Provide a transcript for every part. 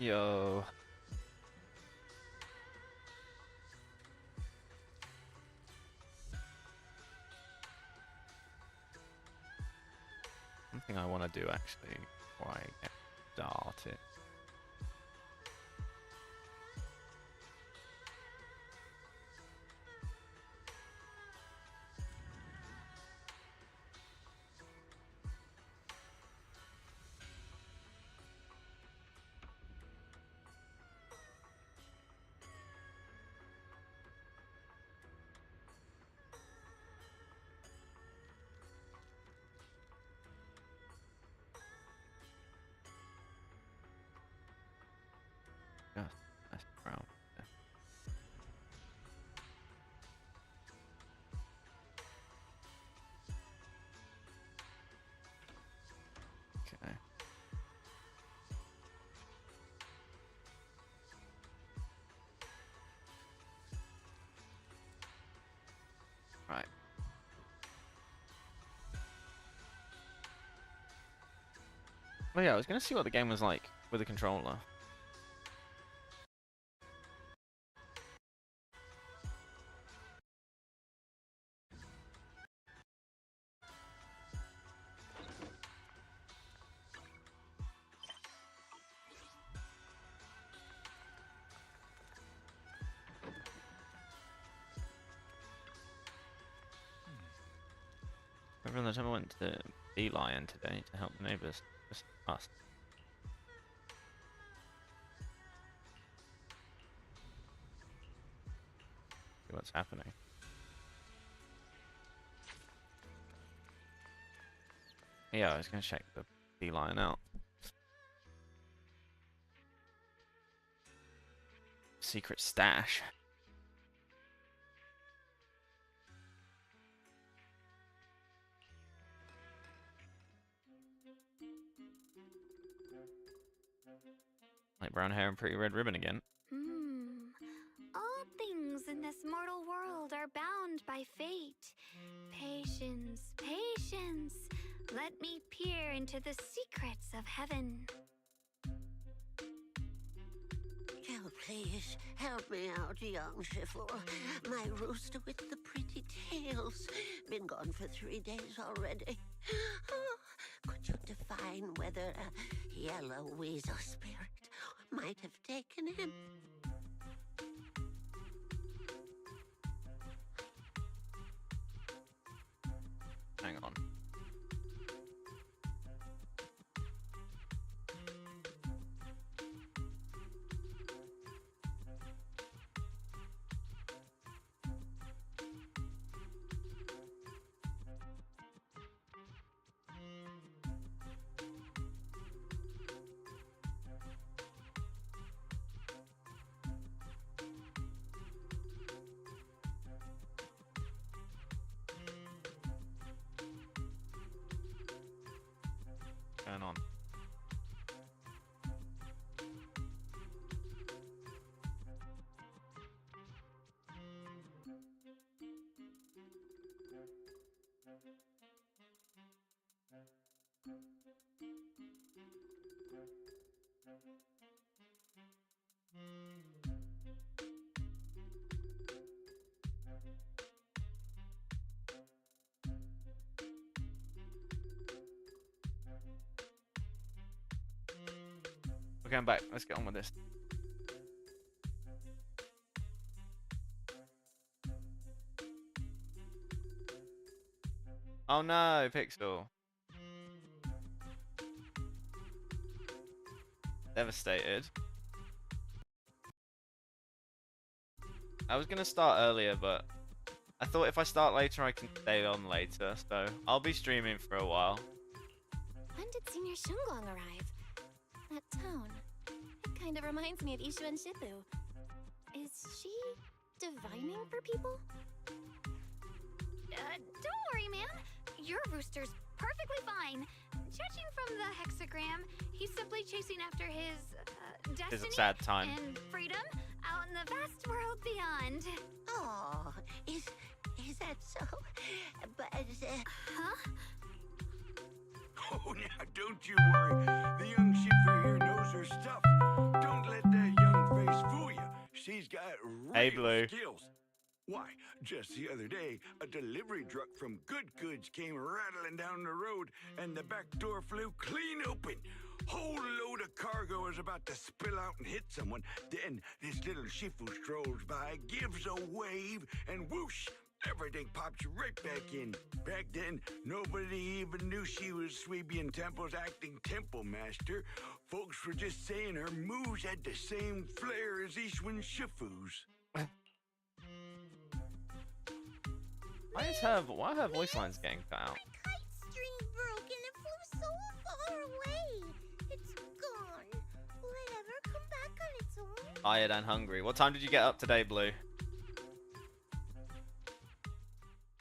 Yo. Something I want to do actually before I get started. Just mess around. Okay. Right. Oh yeah, I was gonna see what the game was like with a controller. Remember the time I went to the Beeline today to help the neighbours? Just us. See what's happening. Yeah, I was gonna check the Beeline out. Secret stash. Like brown hair and pretty red ribbon again. All things in this mortal world are bound by fate. Patience, patience. Let me peer into the secrets of heaven. Oh, please, help me out, young Shiffle. My rooster with the pretty tails. Been gone for 3 days already. Oh, could you define whether a yellow weasel spirit might have taken him? Hang on. Going on. We're going back. Let's get on with this. Oh no, Pixel. Devastated. I was gonna start earlier, but I thought if I start later, I can stay on later. So I'll be streaming for a while. When did Senior Shunglong arrive? That tone. It kind of reminds me of Ishu and Shippu. Is she divining for people? Don't worry, man. Your rooster's perfectly fine. Judging from the hexagram, he's simply chasing after his destiny It's a sad time. and freedom out in the vast world beyond. Oh, is that so? But, Huh? Oh, now don't you worry. The young shipper here knows her stuff. Don't Hey, Blue. Skills. Why, just the other day, a delivery truck from Good Goods came rattling down the road, and the back door flew clean open. Whole load of cargo was about to spill out and hit someone. Then this little shifu strolls by, gives a wave, and whoosh, everything pops right back in. Back then, nobody even knew she was Sweebian Temple's acting temple master. Folks were just saying her moves had the same flair as Ishwin Shifu's. Why are her voice lines getting cut out? My kite string broke and it flew so far away. It's gone. Will it ever come back on its own? Tired and hungry. What time did you get up today, Blue?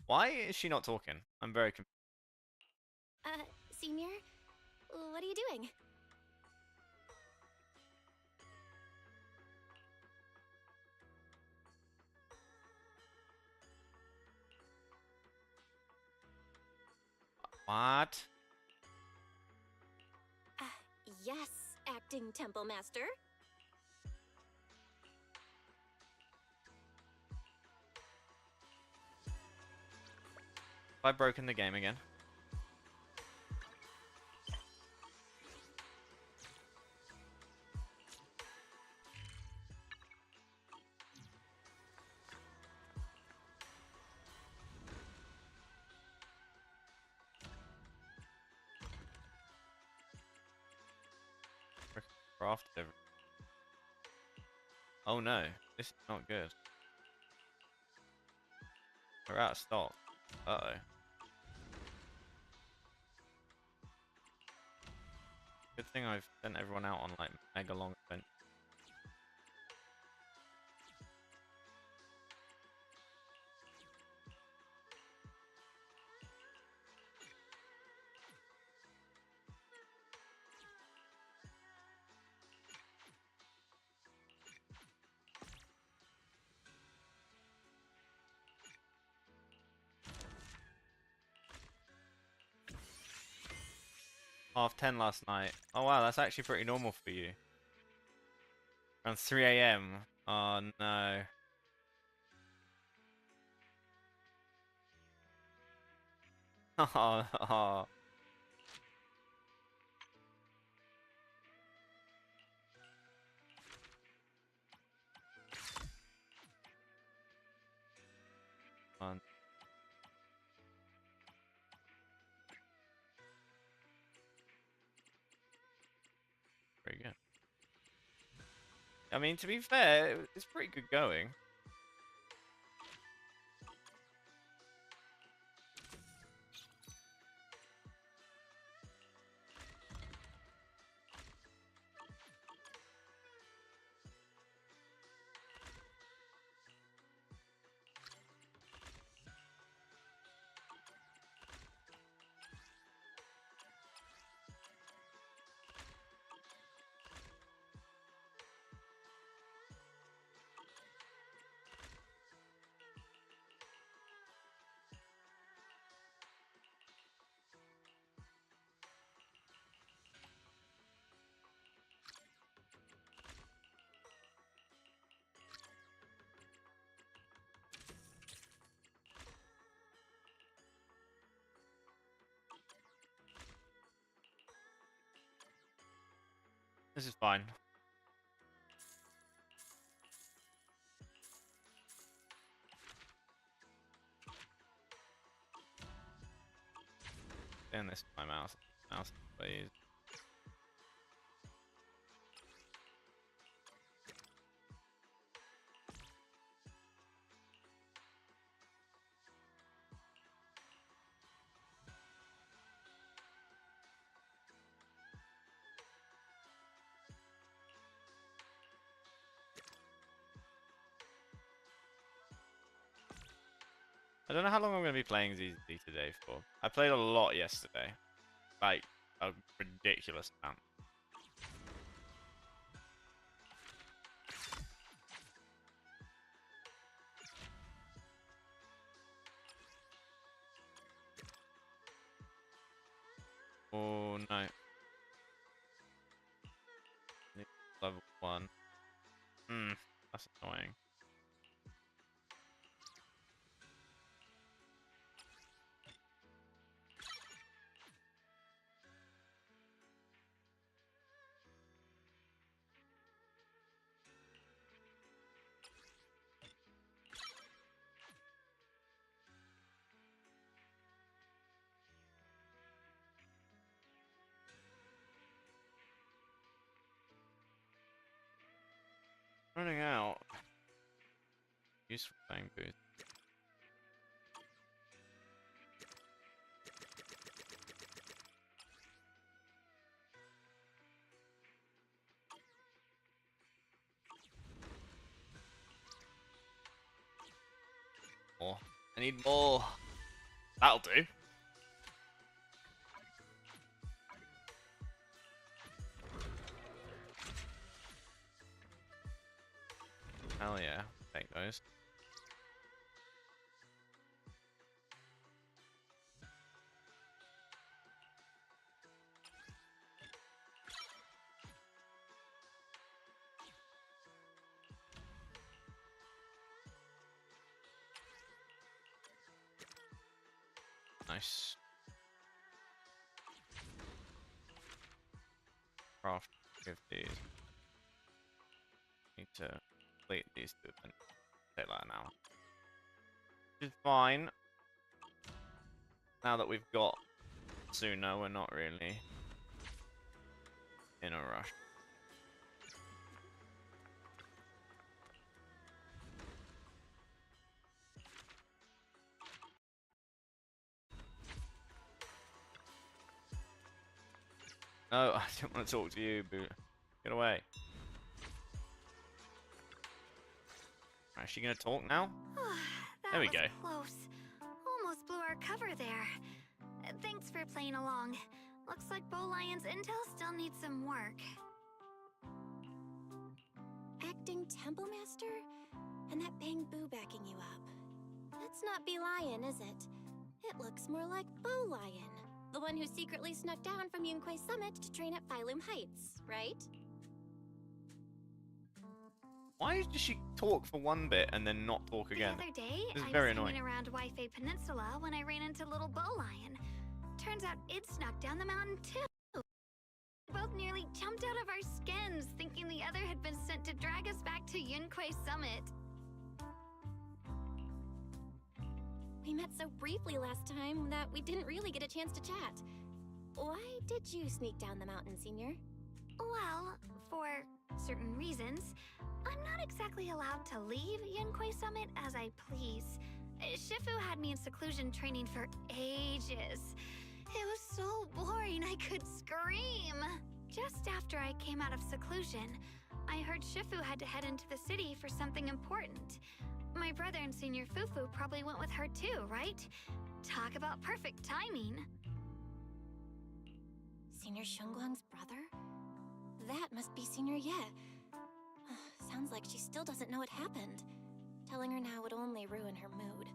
Why is she not talking? I'm very confused. Senior, what are you doing? What? Yes, acting temple master. Have I broken the game again? Crafted everything. Oh no, this is not good. We're out of stock. Uh-oh. Good thing I've sent everyone out on like mega long event. Half 10 last night. Oh wow, that's actually pretty normal for you. Around 3 AM. Oh no. Oh, oh. Fun. Very good. I mean, to be fair, it's pretty good going. This is fine. And this is my mouse. Mouse, please. I don't know how long I'm going to be playing ZZ today for. I played a lot yesterday. Like, a ridiculous amount. Oh no. Level 1. That's annoying. running out. Useful playing booth. More. I need more. That'll do. Hell yeah, take those. Nice. Craft give these. Need to complete these two and take that now. Which is fine. Now that we've got Sunna, we're not really in a rush. No, I didn't want to talk to you, boo. Get away. Is she gonna talk now? There we go. Close. Almost blew our cover there. Thanks for playing along. Looks like Bow Lion's intel still needs some work. Acting Temple Master? And that Bang Boo backing you up. That's not Bee Lion, is it? It looks more like Bow Lion. The one who secretly snuck down from Yunquay Summit to train at Phylum Heights, right? Why does she talk for one bit and then not talk again? The other day, This is I very was annoying. hanging around Yunquay Peninsula when I ran into little Bow Lion. Turns out it snuck down the mountain too. We both nearly jumped out of our skins, thinking the other had been sent to drag us back to Yunquay Summit. We met so briefly last time that we didn't really get a chance to chat. Why did you sneak down the mountain, Senior? Well, for certain reasons, I'm not exactly allowed to leave Yunquay Summit as I please. Shifu had me in seclusion training for ages. It was so boring I could scream. Just after I came out of seclusion, I heard Shifu had to head into the city for something important. My brother and Senior Fufu probably went with her too, right? Talk about perfect timing. Senior Shunguang's brother? That must be Senior Ye. Sounds like she still doesn't know what happened. Telling her now would only ruin her mood.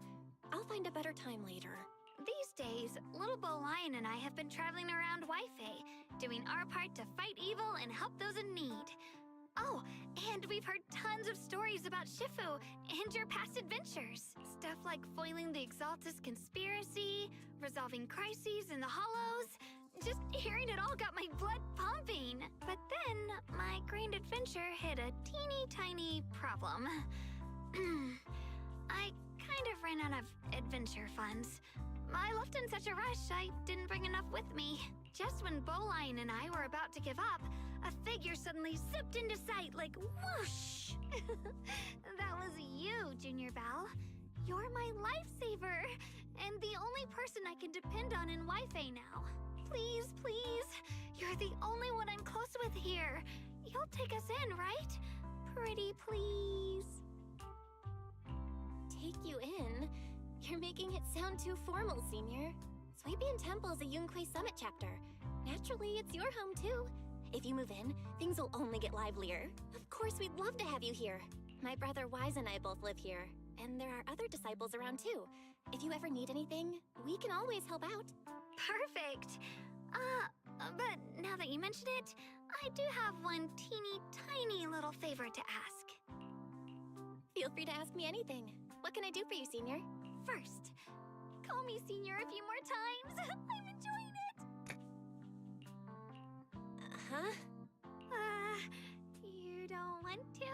I'll find a better time later. These days, Little Bow Lion and I have been traveling around Yunquay, doing our part to fight evil and help those in need. Oh, and we've heard tons of stories about Shifu and your past adventures. Stuff like foiling the Exaltus conspiracy, resolving crises in the Hollows. Just hearing it all got my blood pumping. But then, my grand adventure hit a teeny tiny problem. I kind of ran out of adventure funds. I left in such a rush, I didn't bring enough with me. Just when Bow Lion and I were about to give up, a figure suddenly zipped into sight like whoosh! That was you, Junior Val. You're my lifesaver, and the only person I can depend on in Yunquay now. Please, please, you're the only one I'm close with here. You'll take us in, right? Pretty please. Take you in? You're making it sound too formal, Senior. Swabian Temple is a Yunquay Summit chapter. Naturally, it's your home too. If you move in, things will only get livelier. Of course, we'd love to have you here. My brother Wise and I both live here, and there are other disciples around too. If you ever need anything, we can always help out. Perfect! But now that you mention it, I do have one teeny tiny little favor to ask. Feel free to ask me anything. What can I do for you, Senior? First, call me Senior a few more times. I'm enjoying it. Huh? You don't want to?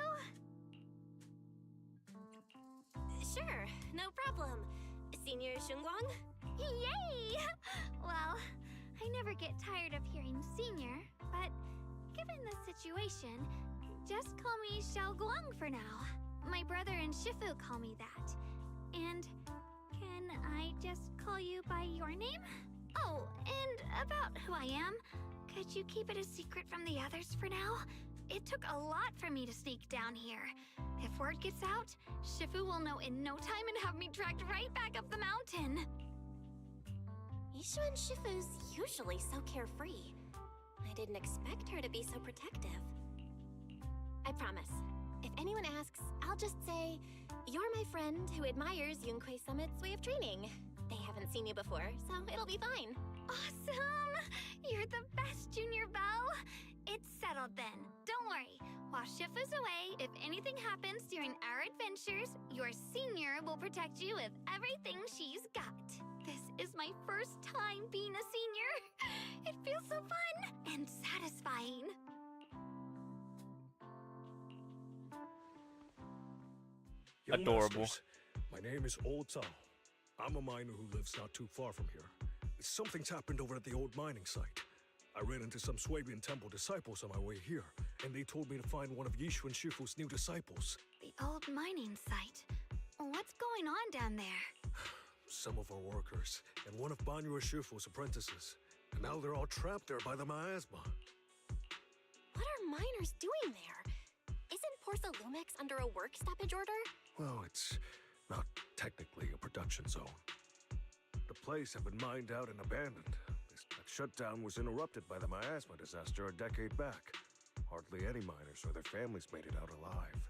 Sure, no problem. Senior Shunguang? Yay! Well, I never get tired of hearing Senior, but given the situation, Just call me Xiaoguang for now. My brother and Shifu call me that. And can I just call you by your name? Oh, and about who I am, could you keep it a secret from the others for now? It took a lot for me to sneak down here. If word gets out, Shifu will know in no time and have me dragged right back up the mountain. Ishu and Shifu's usually so carefree. I didn't expect her to be so protective. I promise. If anyone asks, I'll just say, you're my friend who admires Yunquei Summit's way of training. They haven't seen you before, so it'll be fine. Awesome! You're the best, Junior Belle! It's settled then. Don't worry. While Shifu's away, if anything happens during our adventures, your senior will protect you with everything she's got. This is my first time being a senior. It feels so fun and satisfying. Young Adorable. masters, my name is Old Tao. I'm a miner who lives not too far from here. Something's happened over at the old mining site. I ran into some Swabian temple disciples on my way here, and they told me to find one of Yishu and Shifu's new disciples. The old mining site. What's going on down there? Some of our workers, and one of Banyu Shifu's apprentices. And now they're all trapped there by the miasma. What are miners doing there? Isn't Porcelumix under a work stoppage order? Well, it's not technically a production zone. The place had been mined out and abandoned. That shutdown was interrupted by the miasma disaster a decade back. Hardly any miners or their families made it out alive.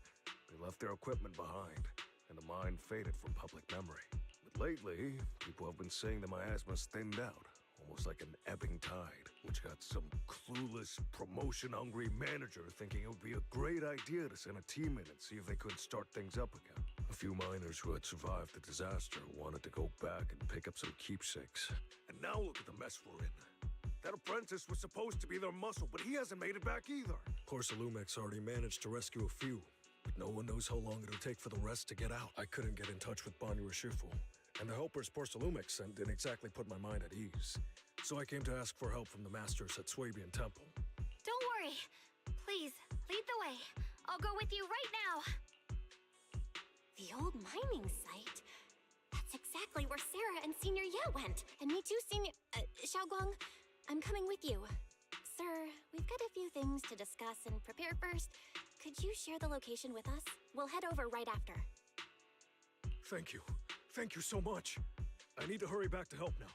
They left their equipment behind, and the mine faded from public memory. But lately, people have been saying the miasma's thinned out, almost like an ebbing tide, which got some clueless, promotion-hungry manager thinking it would be a great idea to send a team in and see if they could start things up again. A few miners who had survived the disaster wanted to go back and pick up some keepsakes. And now look at the mess we're in. That apprentice was supposed to be their muscle, but he hasn't made it back either. Porcelumix already managed to rescue a few, but no one knows how long it'll take for the rest to get out. I couldn't get in touch with Banyu Shifu, and the helpers Porcelumix sent didn't exactly put my mind at ease. So I came to ask for help from the masters at Swabian Temple. Don't worry. Please, lead the way. I'll go with you right now. The old mining site? That's exactly where Sarah and Senior Ye went. And me too, Senior... Xiaoguang, I'm coming with you. Sir, we've got a few things to discuss and prepare first. Could you share the location with us? We'll head over right after. Thank you. Thank you so much. I need to hurry back to help now.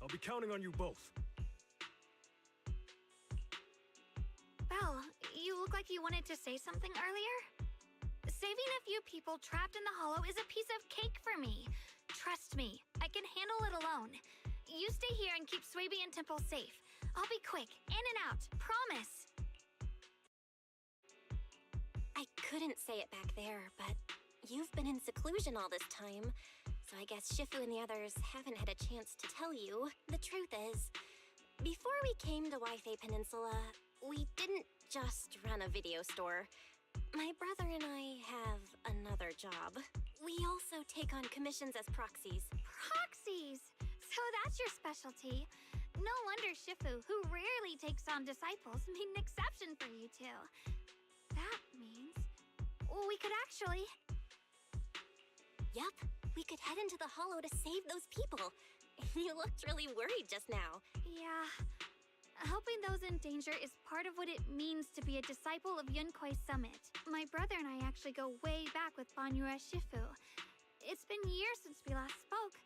I'll be counting on you both. Belle, you look like you wanted to say something earlier? Saving a few people trapped in the hollow is a piece of cake for me. Trust me, I can handle it alone. You stay here and keep Swabian Temple safe. I'll be quick, in and out, promise. I couldn't say it back there, but you've been in seclusion all this time, so I guess Shifu and the others haven't had a chance to tell you. The truth is, before we came to Waifei Peninsula, we didn't just run a video store. My brother and I have another job. We also take on commissions as proxies. Proxies! So that's your specialty. No wonder Shifu, who rarely takes on disciples, made an exception for you two. That means... we could actually... Yup, we could head into the hollow to save those people. You looked really worried just now. Yeah. Helping those in danger is part of what it means to be a disciple of Yunquei Summit. My brother and I actually go way back with Banyu Shifu. It's been years since we last spoke,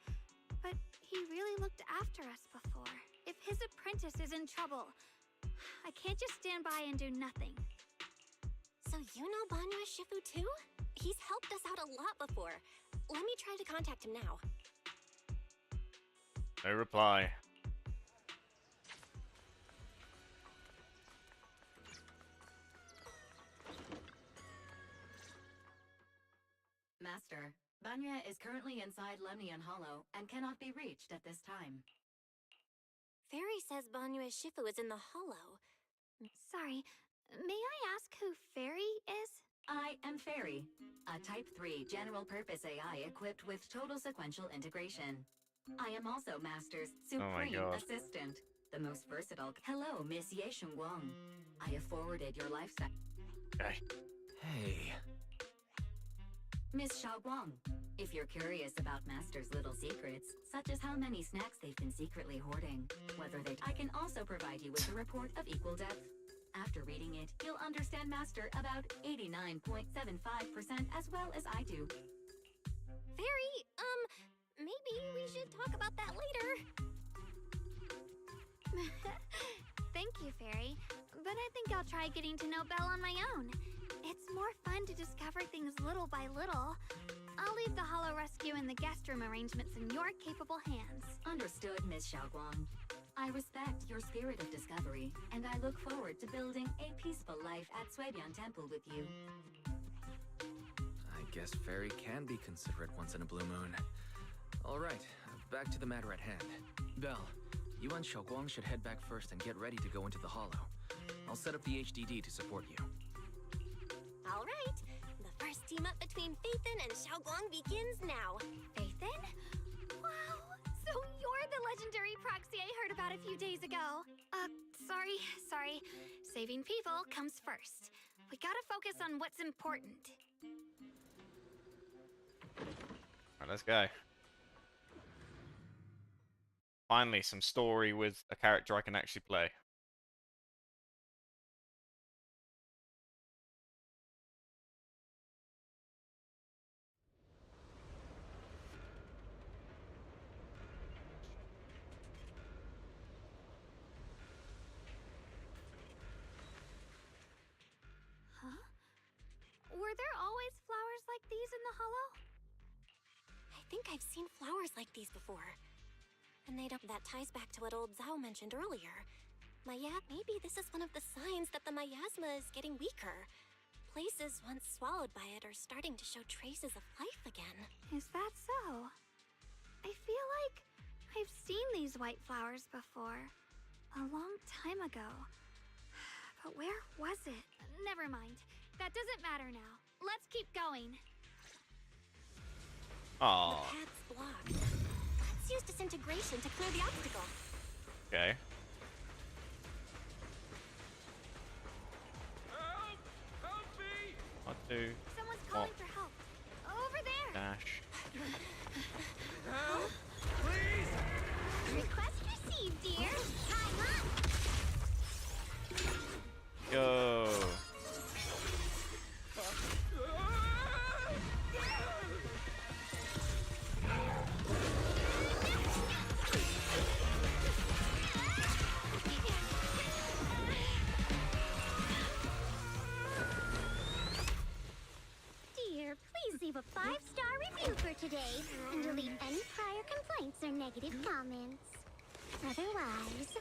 but he really looked after us before. If his apprentice is in trouble, I can't just stand by and do nothing. So you know Banyu Shifu too? He's helped us out a lot before. Let me try to contact him now. No reply. Master, Banya is currently inside Lemnian Hollow and cannot be reached at this time. Fairy says Banyu Shifu is in the hollow. Sorry, may I ask who Fairy is? I am Fairy, a Type 3 general-purpose AI equipped with total sequential integration. I am also Master's supreme assistant, the most versatile... Hello, Miss Ye Shengguang. I have forwarded your lifestyle... Okay. Hey. Miss Xiaoguang, if you're curious about Master's little secrets, such as how many snacks they've been secretly hoarding, I can also provide you with a report of equal depth. After reading it, you'll understand Master about 89.75% as well as I do. Fairy, maybe we should talk about that later. Thank you, Fairy. But I think I'll try getting to know Belle on my own. It's more fun to discover things little by little. I'll leave the Hollow Rescue and the guest room arrangements in your capable hands. Understood, Miss Xiaoguang. I respect your spirit of discovery, and I look forward to building a peaceful life at Suibian Temple with you. I guess Fairy can be considerate once in a blue moon. All right, back to the matter at hand. Belle, you and Xiaoguang should head back first and get ready to go into the Hollow. I'll set up the HDD to support you. All right. The first team up between Phaethon and Xiaoguang begins now. Phaethon? Wow, so you're the legendary proxy I heard about a few days ago. Sorry. Saving people comes first. We gotta focus on what's important. Alright, let's go. Finally, some story with a character I can actually play. Were there always flowers like these in the Hollow? I think I've seen flowers like these before. And that ties back to what old Zhao mentioned earlier. Maybe this is one of the signs that the miasma is getting weaker. Places once swallowed by it are starting to show traces of life again. Is that so? I feel like I've seen these white flowers before. A long time ago. But where was it? Never mind. That doesn't matter now. Let's keep going. Oh. The path's blocked. Let's use disintegration to clear the obstacle. Okay. Help! Help me! One, two, Someone's calling for help. Over there. dash. Help! Please! Request received, dear. Time up. Go. Dear, please leave a 5-star review for today and delete any prior complaints or negative comments. Otherwise...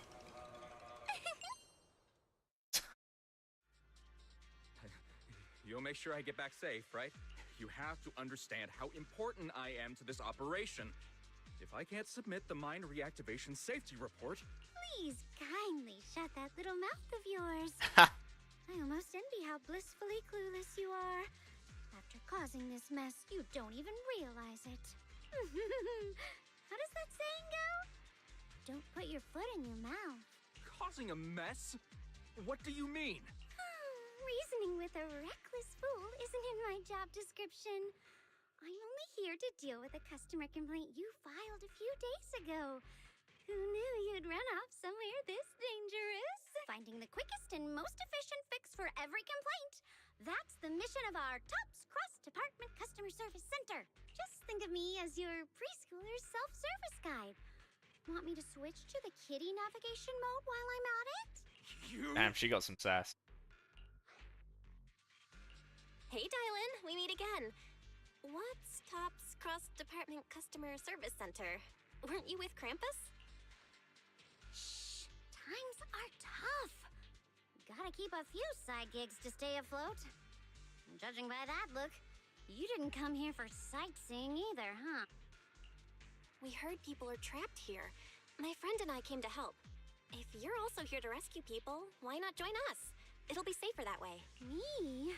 You'll make sure I get back safe, right? You have to understand how important I am to this operation. If I can't submit the mine reactivation safety report... Please kindly shut that little mouth of yours. I almost envy how blissfully clueless you are. After causing this mess, you don't even realize it. How does that saying go? Don't put your foot in your mouth. Causing a mess? What do you mean? Reasoning with a reckless fool isn't in my job description. I'm only here to deal with a customer complaint you filed a few days ago. Who knew you'd run off somewhere this dangerous? Finding the quickest and most efficient fix for every complaint. That's the mission of our TOPS cross-department customer service center. Just think of me as your preschooler's self-service guide. Want me to switch to the kiddie navigation mode while I'm at it? Damn, she got some sass. Hey, Dylan, we meet again. What's TOPS Cross-Department Customer Service Center? Weren't you with Krampus? Shh, times are tough. Gotta keep a few side gigs to stay afloat. Judging by that look, you didn't come here for sightseeing either, huh? We heard people are trapped here. My friend and I came to help. If you're also here to rescue people, why not join us? It'll be safer that way. Me?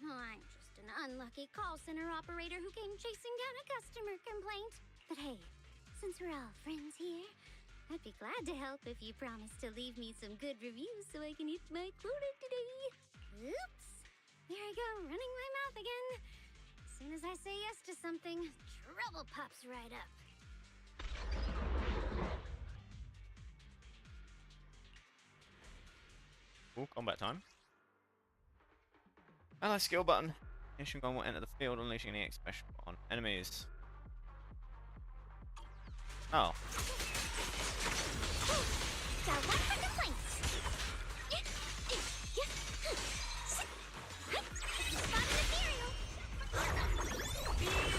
Oh, I'm just an unlucky call center operator who came chasing down a customer complaint. But hey, since we're all friends here, I'd be glad to help if you promise to leave me some good reviews so I can hit my quota today. Oops, There I go, running my mouth again. As soon as I say yes to something, trouble pops right up. Ooh, combat time. Ally skill button. Mission gun will enter the field, unleashing any special on enemies. Oh. Got one for complaints.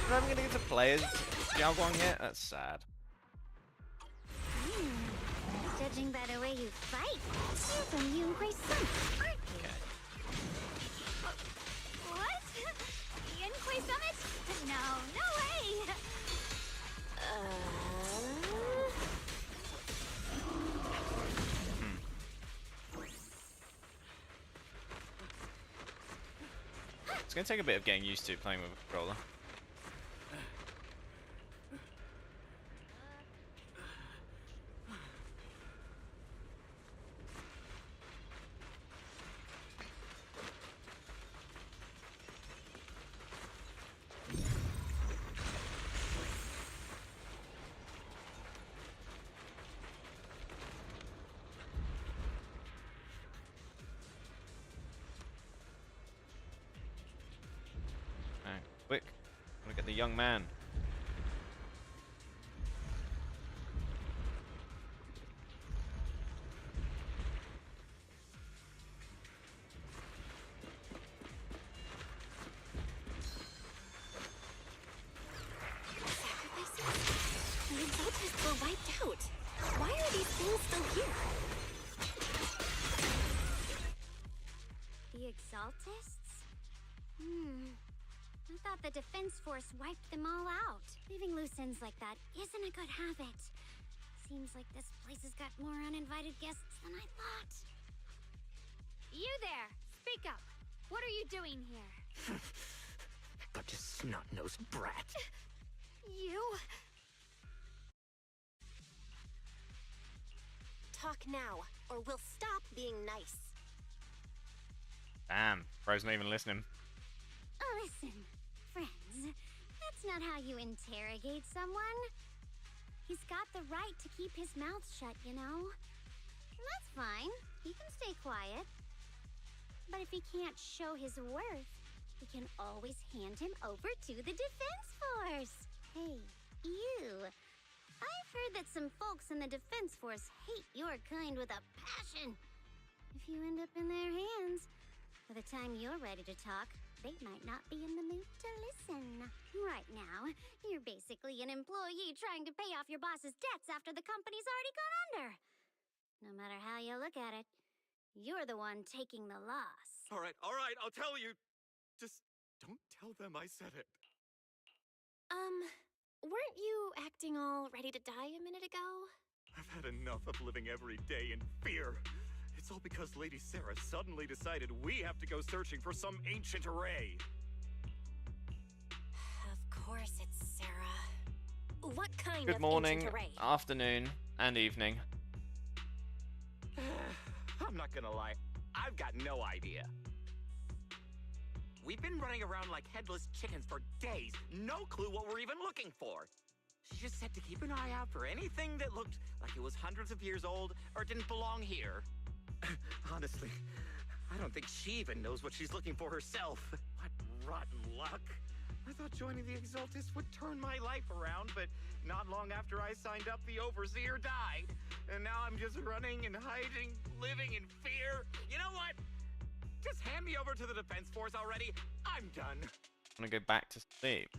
I'm not gonna get to play as Xiaoguang yet? That's sad. Judging by the way you fight, you're from Yunhui Sun, aren't you? Okay. What? Yunhui Summit? No, no way! It's gonna take a bit of getting used to playing with a controller. Quick, I'm gonna get the young man. Sacrifices? The exaltists were wiped out. Why are these things still here? The exaltists? I thought the defense force wiped them all out. Leaving loose ends like that isn't a good habit. Seems like this place has got more uninvited guests than I thought. You there! Speak up! What are you doing here? But you snot-nosed brat. You? Talk now, or we'll stop being nice. Damn, bro's not even listening. Listen, friends, that's not how you interrogate someone. He's got the right to keep his mouth shut, you know? And that's fine. He can stay quiet. But if he can't show his worth, we can always hand him over to the defense force. Hey, you. I've heard that some folks in the defense force hate your kind with a passion. If you end up in their hands, by the time you're ready to talk, they might not be in the mood to listen. Right now, you're basically an employee trying to pay off your boss's debts after the company's already gone under. No matter how you look at it, you're the one taking the loss. All right, I'll tell you. Just don't tell them I said it. Weren't you acting all ready to die a minute ago? I've had enough of living every day in fear. It's all because Lady Sarah suddenly decided we have to go searching for some ancient array. Of course it's Sarah. What kind Good of morning, ancient array? afternoon, and evening. I'm not gonna lie, I've got no idea. We've been running around like headless chickens for days. No clue what we're even looking for. She just said to keep an eye out for anything that looked like it was hundreds of years old or didn't belong here. Honestly, I don't think she even knows what she's looking for herself. What rotten luck. I thought joining the Exaltists would turn my life around, but not long after I signed up, the Overseer died. And now I'm just running and hiding, living in fear. You know what? Just hand me over to the Defense Force already. I'm done. I'm gonna go back to sleep.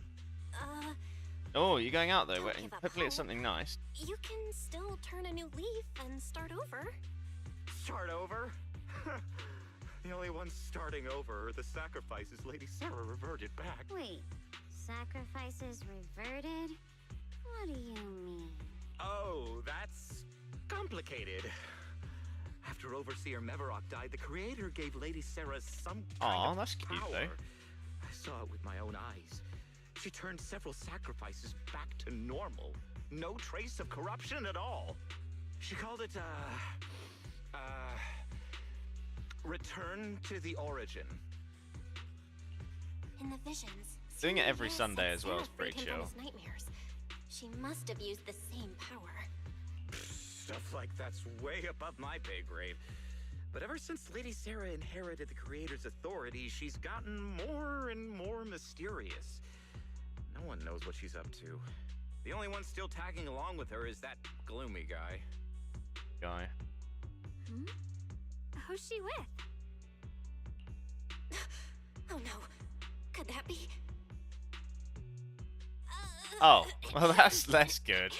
Oh, you're going out though. Don't give up Hopefully it's hope. something nice. You can still turn a new leaf and start over. Start over? The only ones starting over are the sacrifices Lady Sarah reverted back. Wait, sacrifices reverted? What do you mean? Oh, that's complicated. After Overseer Mevarok died, the Creator gave Lady Sarah some kind of That's cute power. though. I saw it with my own eyes. She turned several sacrifices back to normal. No trace of corruption at all. She called it, return to the origin. In the visions, Doing it Sunna every said Sunday as well Sarah is pretty freed him chill. from his nightmares. She must have used the same power. Stuff like that's way above my pay grade. But ever since Lady Sarah inherited the Creator's authority, she's gotten more and more mysterious. No one knows what she's up to. The only one still tagging along with her is that gloomy guy. Hmm? Who's she with? Oh no. Could that be? Oh, well that's less good.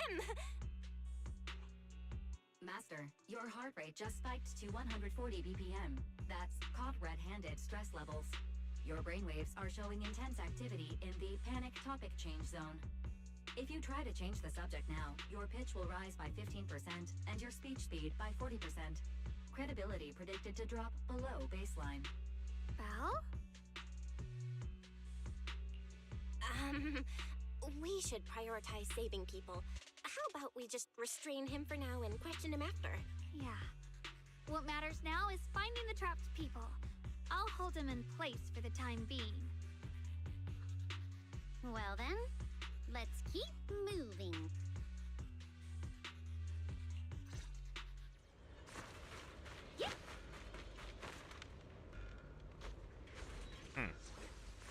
Master, your heart rate just spiked to 140 BPM. That's caught red-handed stress levels. Your brainwaves are showing intense activity in the panic topic change zone. If you try to change the subject now, your pitch will rise by 15% and your speech speed by 40%. Credibility predicted to drop below baseline. Belle? We should prioritize saving people. How about we just restrain him for now and question him after? Yeah. What matters now is finding the trapped people. I'll hold him in place for the time being. Well then, let's keep moving.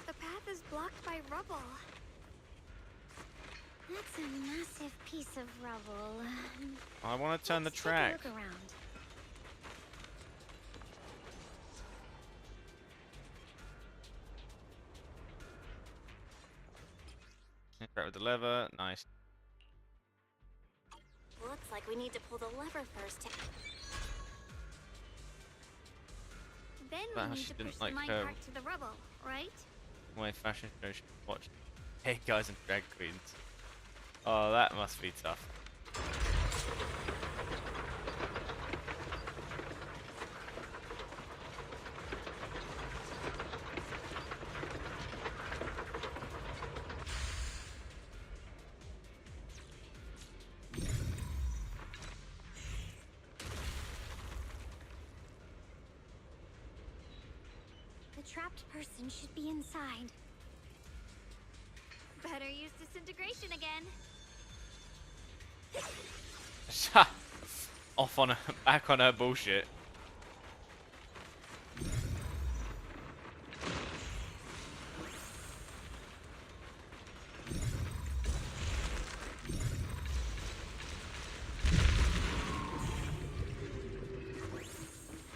The path is blocked by rubble. That's a massive piece of rubble. I want to turn the Let's take a track. look around. Grab the lever. Nice. Looks like we need to pull the lever first. Then But we she need to didn't push like the her- minecart to the rubble, right? My fashion show should watch. Hey guys and drag queens. Oh, that must be tough. The trapped person should be inside. Better use disintegration again. Off on her, back on her bullshit.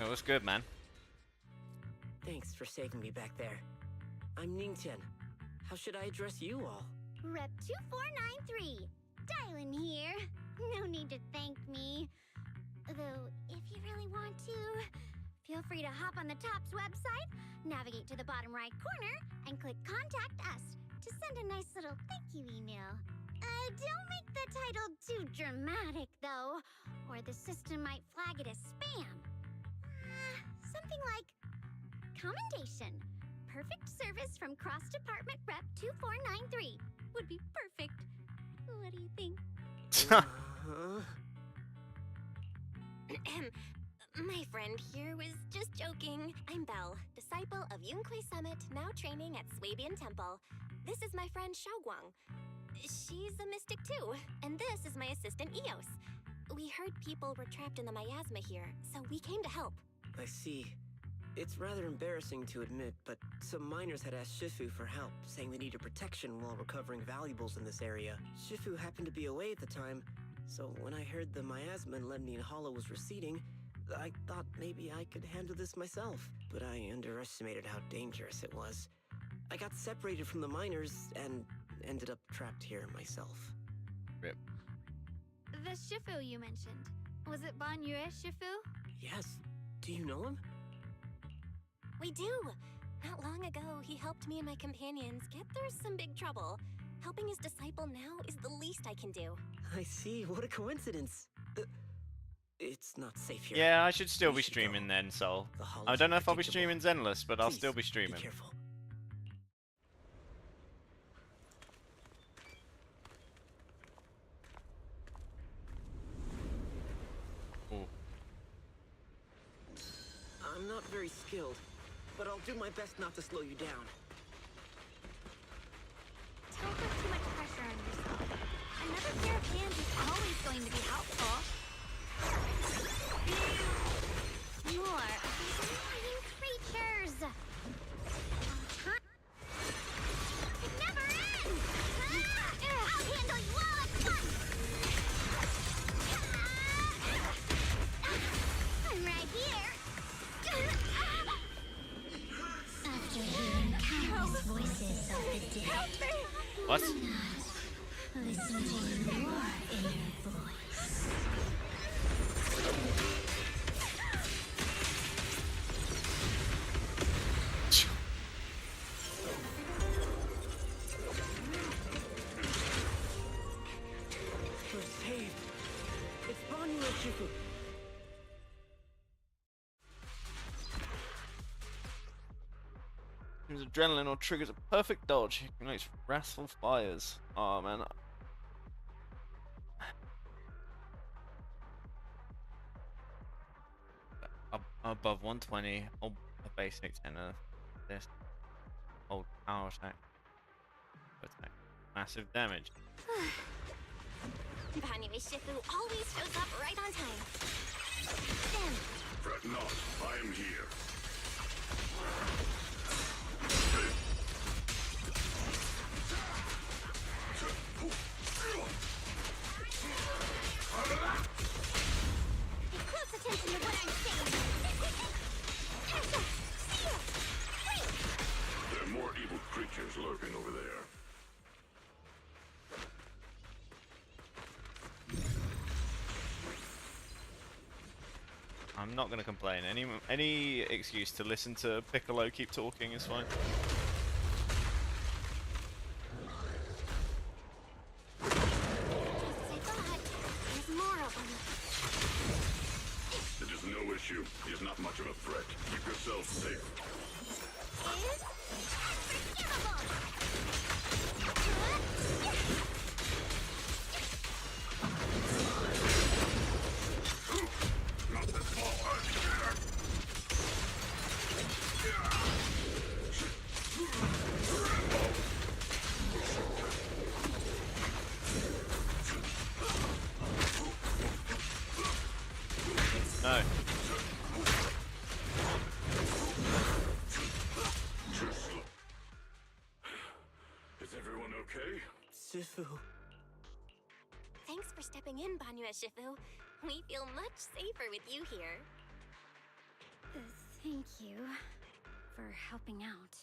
It was good, man. Thanks for saving me back there. I'm Ningtian. How should I address you all? Rep 2493. Dylan here. No need to thank me. Though, if you really want to, feel free to hop on the TOPS website, navigate to the bottom right corner, and click Contact Us to send a nice little thank you email. Don't make the title too dramatic, though, or the system might flag it as spam. Something like Commendation. Perfect service from Cross Department Rep 2493 would be perfect. What do you think? My friend here was just joking. I'm Belle, disciple of Yunque Summit, now training at Swabian Temple. This is my friend Xiaoguang. She's a mystic too, and this is my assistant Eos. We heard people were trapped in the miasma here, so we came to help. I see. It's rather embarrassing to admit, but some miners had asked Shifu for help, saying they needed protection while recovering valuables in this area. Shifu happened to be away at the time, so when I heard the miasma in Lemnian Hollow was receding, I thought maybe I could handle this myself, but I underestimated how dangerous it was. I got separated from the miners and ended up trapped here myself. Rip. The Shifu you mentioned. Was it Ban Yue Shifu? Yes. Do you know him? We do! Not long ago, he helped me and my companions get through some big trouble. Helping his disciple now is the least I can do. I see. What a coincidence. It's not safe here. Yeah, I should still We be should streaming go. then, Sol. The hollow's I don't know if I'll be unpredictable. streaming Zenless, but I'll Please, still be streaming. Be careful. Ooh. I'm not very skilled, but I'll do my best not to slow you down. What? Listen to your inner voice. We're saved. It's Banyu and Shifu. Use adrenaline or triggers a perfect dodge. It ignites wrathful fires. Oh man. Above 120, hold a basic 10 of this. Hold power attack. Attack. Massive damage. Banyu Shifu always shows up right on time. Then, Fret not, I am here. Pay close attention to what I'm saying. There are more evil creatures lurking over there. I'm not gonna complain. Any excuse to listen to Piccolo keep talking is fine. just as I thought, there's more of them. It is no issue. He is not much of a threat. Keep yourself safe. Is unforgivable. Not this small alligator. No. Is everyone okay? Shifu. Thanks for stepping in, Banyu Shifu. We feel much safer with you here. Thank you for helping out.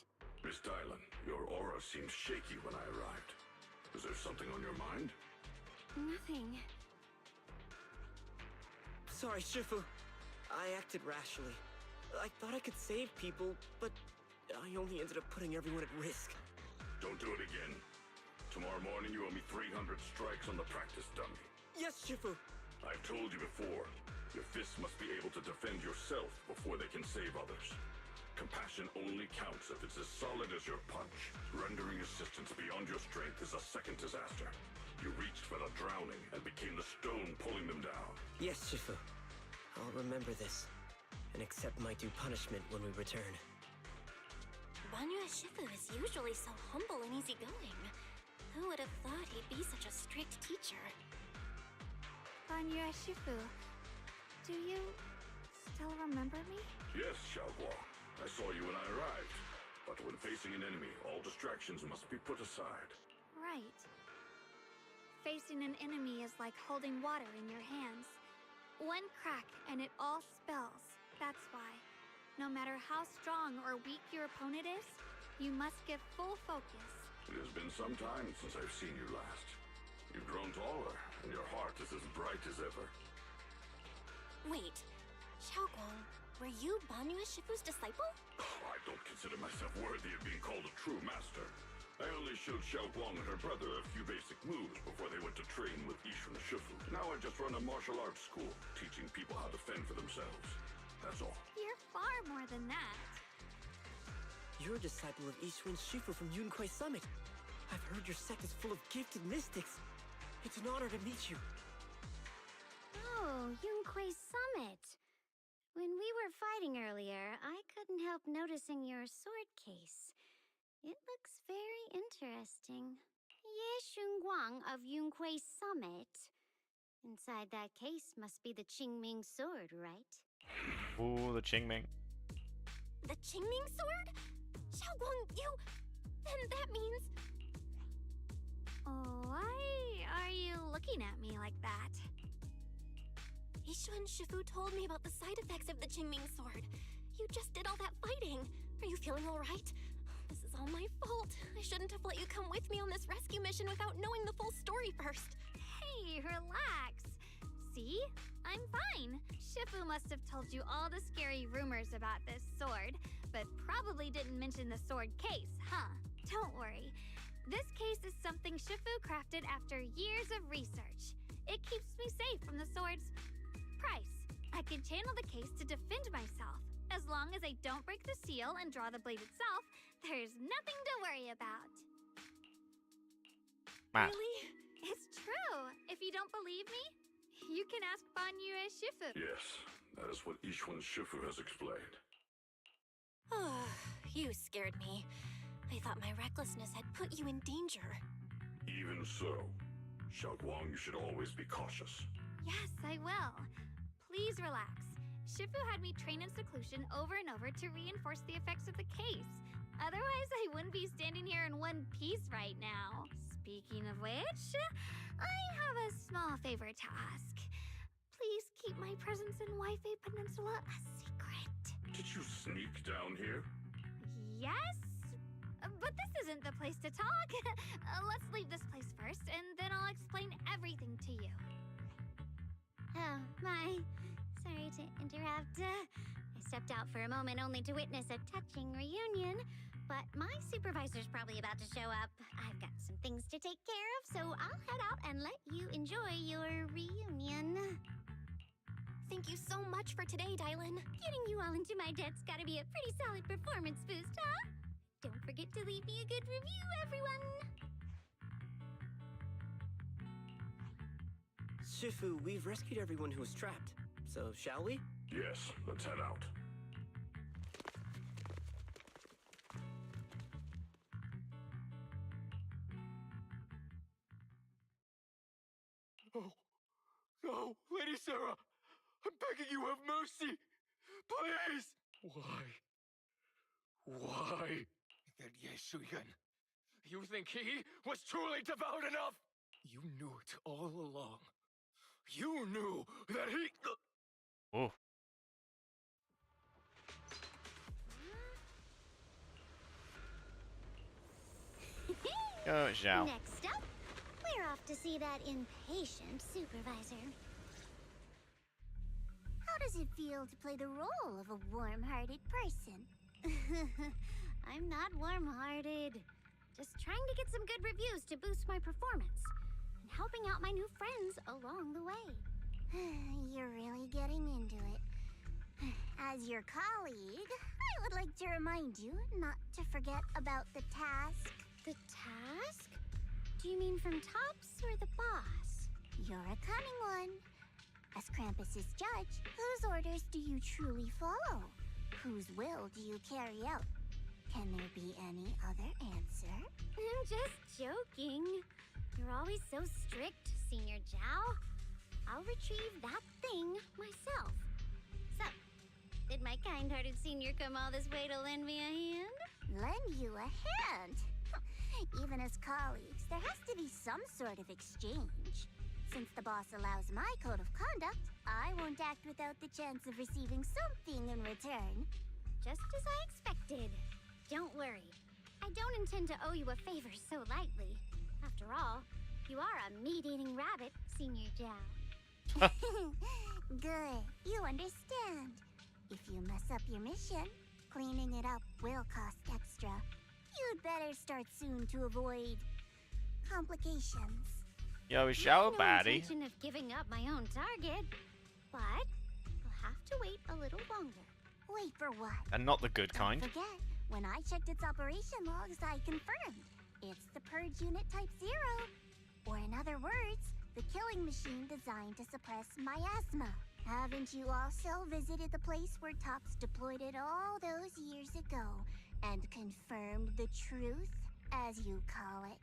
Miss Dylan, your aura seemed shaky when I arrived. Is there something on your mind? Nothing. Sorry, Shifu. I acted rashly. I thought I could save people, but I only ended up putting everyone at risk. Don't do it again. Tomorrow morning you owe me 300 strikes on the practice dummy. Yes, Shifu. I've told you before, your fists must be able to defend yourself before they can save others. Compassion only counts if it's as solid as your punch. Rendering assistance beyond your strength is a second disaster. You reached for the drowning and became the stone pulling them down. Yes, Shifu. I'll remember this and accept my due punishment when we return. Banyu Shifu is usually so humble and easygoing. Who would have thought he'd be such a strict teacher? Banyu Shifu, do you still remember me? Yes, Xiaoguang. I saw you when I arrived. But when facing an enemy, all distractions must be put aside. Right. Facing an enemy is like holding water in your hands. One crack and it all spills. That's why, no matter how strong or weak your opponent is, you must give full focus. It has been some time since I've seen you last. You've grown taller, and your heart is as bright as ever. Wait, Xiaoguang, were you Banyu Shifu's disciple? Oh, I don't consider myself worthy of being called a true master. I only showed Xiaoguang and her brother a few basic moves before they went to train with Yishun Shifu. Now I just run a martial arts school, teaching people how to fend for themselves. That's all. You're far more than that. You're a disciple of Ishun Shifu from Yunquai Summit. I've heard your sect is full of gifted mystics. It's an honor to meet you. Oh, Yunquai Summit. When we were fighting earlier, I couldn't help noticing your sword case. It looks very interesting. Ye Shunguang of Yunquai Summit. Inside that case must be the Qingming sword, right? Ooh, the Qingming. The Qingming sword? Xiaoguang, you... Then that means... Why are you looking at me like that? Yishun Shifu told me about the side effects of the Qingming sword. You just did all that fighting. Are you feeling all right? This is all my fault. I shouldn't have let you come with me on this rescue mission without knowing the full story first. Hey, relax. See? I'm fine. Shifu must have told you all the scary rumors about this sword, but probably didn't mention the sword case, huh? Don't worry. This case is something Shifu crafted after years of research. It keeps me safe from the sword's price. I can channel the case to defend myself. As long as I don't break the seal and draw the blade itself, there's nothing to worry about. Really? It's true. If you don't believe me, you can ask Banyu Shifu. Yes, that is what Ishwan Shifu has explained. Oh, you scared me. I thought my recklessness had put you in danger. Even so, Xiaoguang, you should always be cautious. Yes, I will. Please relax. Shifu had me train in seclusion over and over to reinforce the effects of the case. Otherwise, I wouldn't be standing here in one piece right now. Speaking of which, I have a small favor to ask. Please keep my presence in Wi-Fi Peninsula a secret. Did you sneak down here? Yes? But this isn't the place to talk. Let's leave this place first, and then I'll explain everything to you. Oh, my. Sorry to interrupt. I stepped out for a moment only to witness a touching reunion, but my supervisor's probably about to show up. I've got some things to take care of, so I'll head out and let you enjoy your reunion. Thank you so much for today, Dylan. Getting you all into my debt's gotta be a pretty solid performance boost, huh? Don't forget to leave me a good review, everyone! Shifu, we've rescued everyone who was trapped. So, shall we? Yes, let's head out. No. No, Lady Sarah! I'm begging you, have mercy! Please! Why? That Yeshuyan. You think he was truly devout enough? You knew it all along. You knew that he... Oh. Go, Zhao. Next up, we're off to see that impatient supervisor. How does it feel to play the role of a warm-hearted person? I'm not warm-hearted. Just trying to get some good reviews to boost my performance. And helping out my new friends along the way. You're really getting into it. As your colleague, I would like to remind you not to forget about the task. The task? Do you mean from Tops or the boss? You're a cunning one. As Krampus's judge, whose orders do you truly follow? Whose will do you carry out? Can there be any other answer? I'm just joking. You're always so strict, Senior Zhao. I'll retrieve that thing myself. So, did my kind-hearted senior come all this way to lend me a hand? Lend you a hand? Even as colleagues, there has to be some sort of exchange. Since the boss allows my code of conduct, I won't act without the chance of receiving something in return. Just as I expected. Don't worry. I don't intend to owe you a favor so lightly. After all, you are a meat-eating rabbit, Senior Zhao. Good. You understand. If you mess up your mission, cleaning it up will cost extra. You'd better start soon to avoid complications. Yo, is Zhao a No baddie? intention of giving up my own target, but I'll have to wait a little longer. Wait for what? And not the good kind. Don't forget, when I checked its operation logs, I confirmed. It's the Purge Unit Type 0. Or in other words, the killing machine designed to suppress miasma. Haven't you also visited the place where Tops deployed it all those years ago and confirmed the truth, as you call it?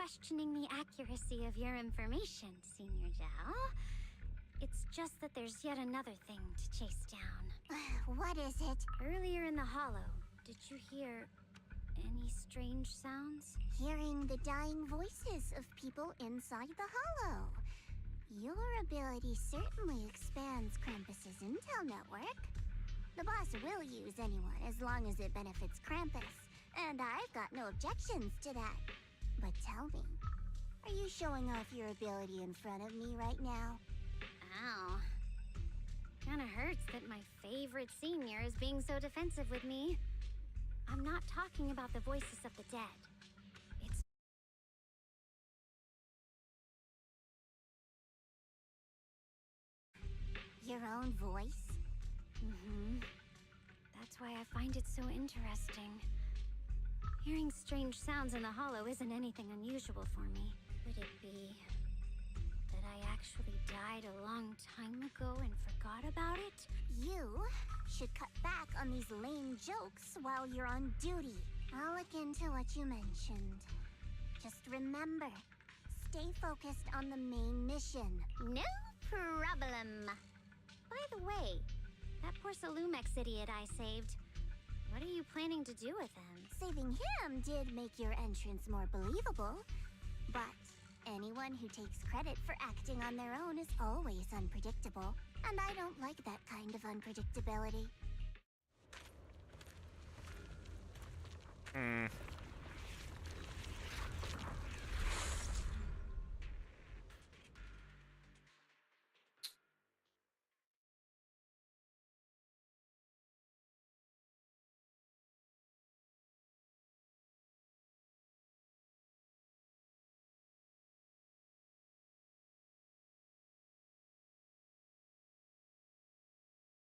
questioning the accuracy of your information, Senior Zhao. It's just that there's yet another thing to chase down. What is it? Earlier in the hollow, did you hear any strange sounds? Hearing the dying voices of people inside the hollow. Your ability certainly expands Krampus's intel network. The boss will use anyone as long as it benefits Krampus, and I've got no objections to that. But tell me, are you showing off your ability in front of me right now? Ow. Kinda hurts that my favorite senior is being so defensive with me. I'm not talking about the voices of the dead. It's... Your own voice? Mm-hmm. That's why I find it so interesting. Hearing strange sounds in the hollow isn't anything unusual for me. Could it be that I actually died a long time ago and forgot about it? You should cut back on these lame jokes while you're on duty. I'll look into what you mentioned. Just remember, stay focused on the main mission. No problem. By the way, that poor Salumex idiot I saved, what are you planning to do with him? Saving him did make your entrance more believable, but anyone who takes credit for acting on their own is always unpredictable, and I don't like that kind of unpredictability.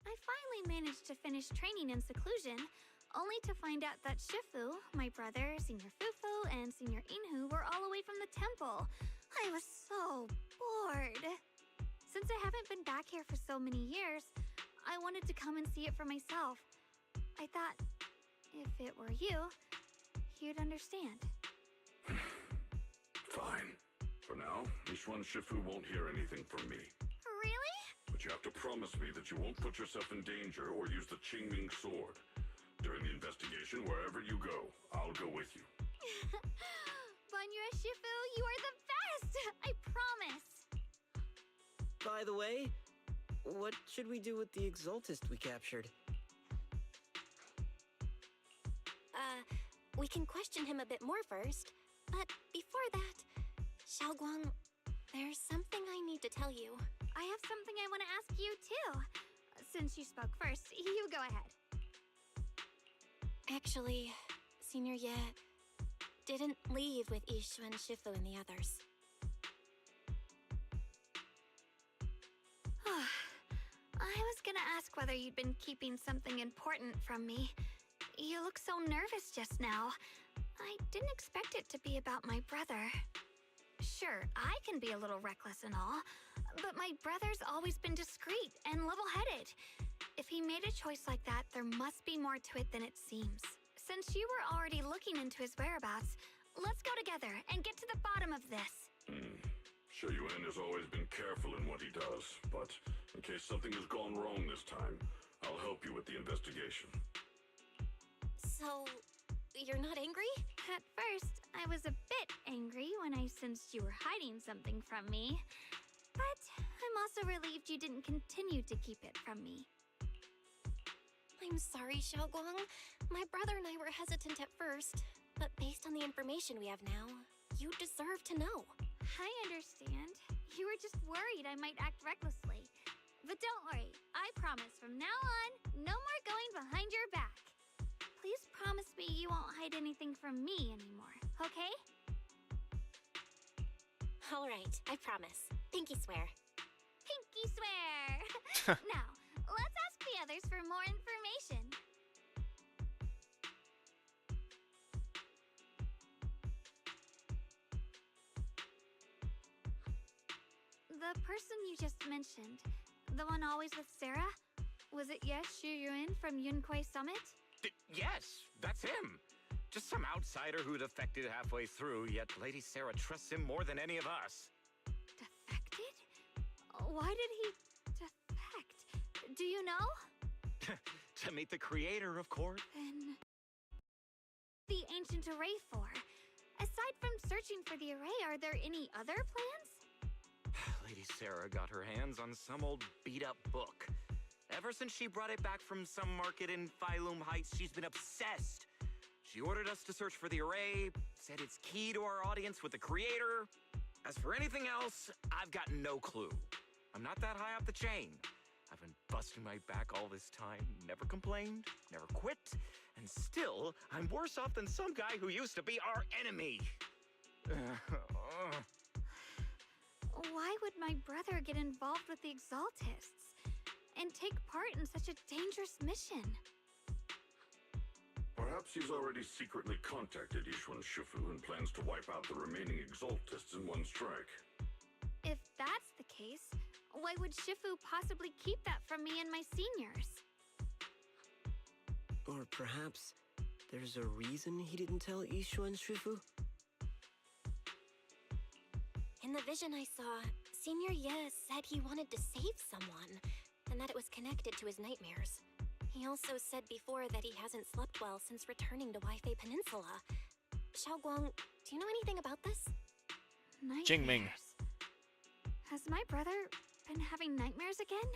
I finally managed to finish training in seclusion, only to find out that Shifu, my brother, Senior Fufu, and Senior Inhu were all away from the temple. I was so bored. Since I haven't been back here for so many years, I wanted to come and see it for myself. I thought, if it were you, you'd understand. Fine. For now, Yishuan Shifu won't hear anything from me. Really? But you have to promise me that you won't put yourself in danger or use the Qingming sword. During the investigation, wherever you go, I'll go with you. Banyue Shifu, you are the best! I promise! By the way, what should we do with the Exaltist we captured? We can question him a bit more first. But before that, Xiaoguang, there's something I need to tell you. I have something I want to ask you, too. Since you spoke first, you go ahead. Actually, Senior Ye didn't leave with Yishuan Shifu and the others. I was gonna ask whether you'd been keeping something important from me. You look so nervous just now. I didn't expect it to be about my brother. Sure, I can be a little reckless and all, but my brother's always been discreet and level-headed. If he made a choice like that, there must be more to it than it seems. Since you were already looking into his whereabouts, let's go together and get to the bottom of this. Shu Yuan has always been careful in what he does, but in case something has gone wrong this time, I'll help you with the investigation. So, you're not angry? At first, I was a bit angry when I sensed you were hiding something from me. But I'm also relieved you didn't continue to keep it from me. I'm sorry, Xiaoguang. My brother and I were hesitant at first, but based on the information we have now, you deserve to know. I understand. You were just worried I might act recklessly. But don't worry, I promise from now on, no more going behind your back. Please promise me you won't hide anything from me anymore, okay? All right, I promise. Pinky swear. Pinky swear! Now, let's ask the others for more information. The person you just mentioned, the one always with Sarah, was it Yes Shu Yuan from Yunquai Summit? Yes, that's him. Just some outsider who defected halfway through, yet Lady Sarah trusts him more than any of us. Defected? Why did he defect? Do you know? To meet the creator, of course. Then... the ancient array for? Aside from searching for the array, are there any other plans? Lady Sarah got her hands on some old beat-up book. Ever since she brought it back from some market in Phylum Heights, she's been obsessed. She ordered us to search for the array, said it's key to our audience with the creator. As for anything else, I've got no clue. I'm not that high up the chain. I've been busting my back all this time, never complained, never quit, and still, I'm worse off than some guy who used to be our enemy. Why would my brother get involved with the Exaltists and take part in such a dangerous mission? Perhaps he's already secretly contacted Ishuan Shifu and plans to wipe out the remaining Exaltists in one strike. If that's the case, why would Shifu possibly keep that from me and my seniors? Or perhaps there's a reason he didn't tell Ishuan Shifu? In the vision I saw, Senior Ye said he wanted to save someone, and that it was connected to his nightmares. He also said before that he hasn't slept well since returning to Waifei Peninsula. Xiaoguang, do you know anything about this? Nightmares? Jingming. Has my brother been having nightmares again?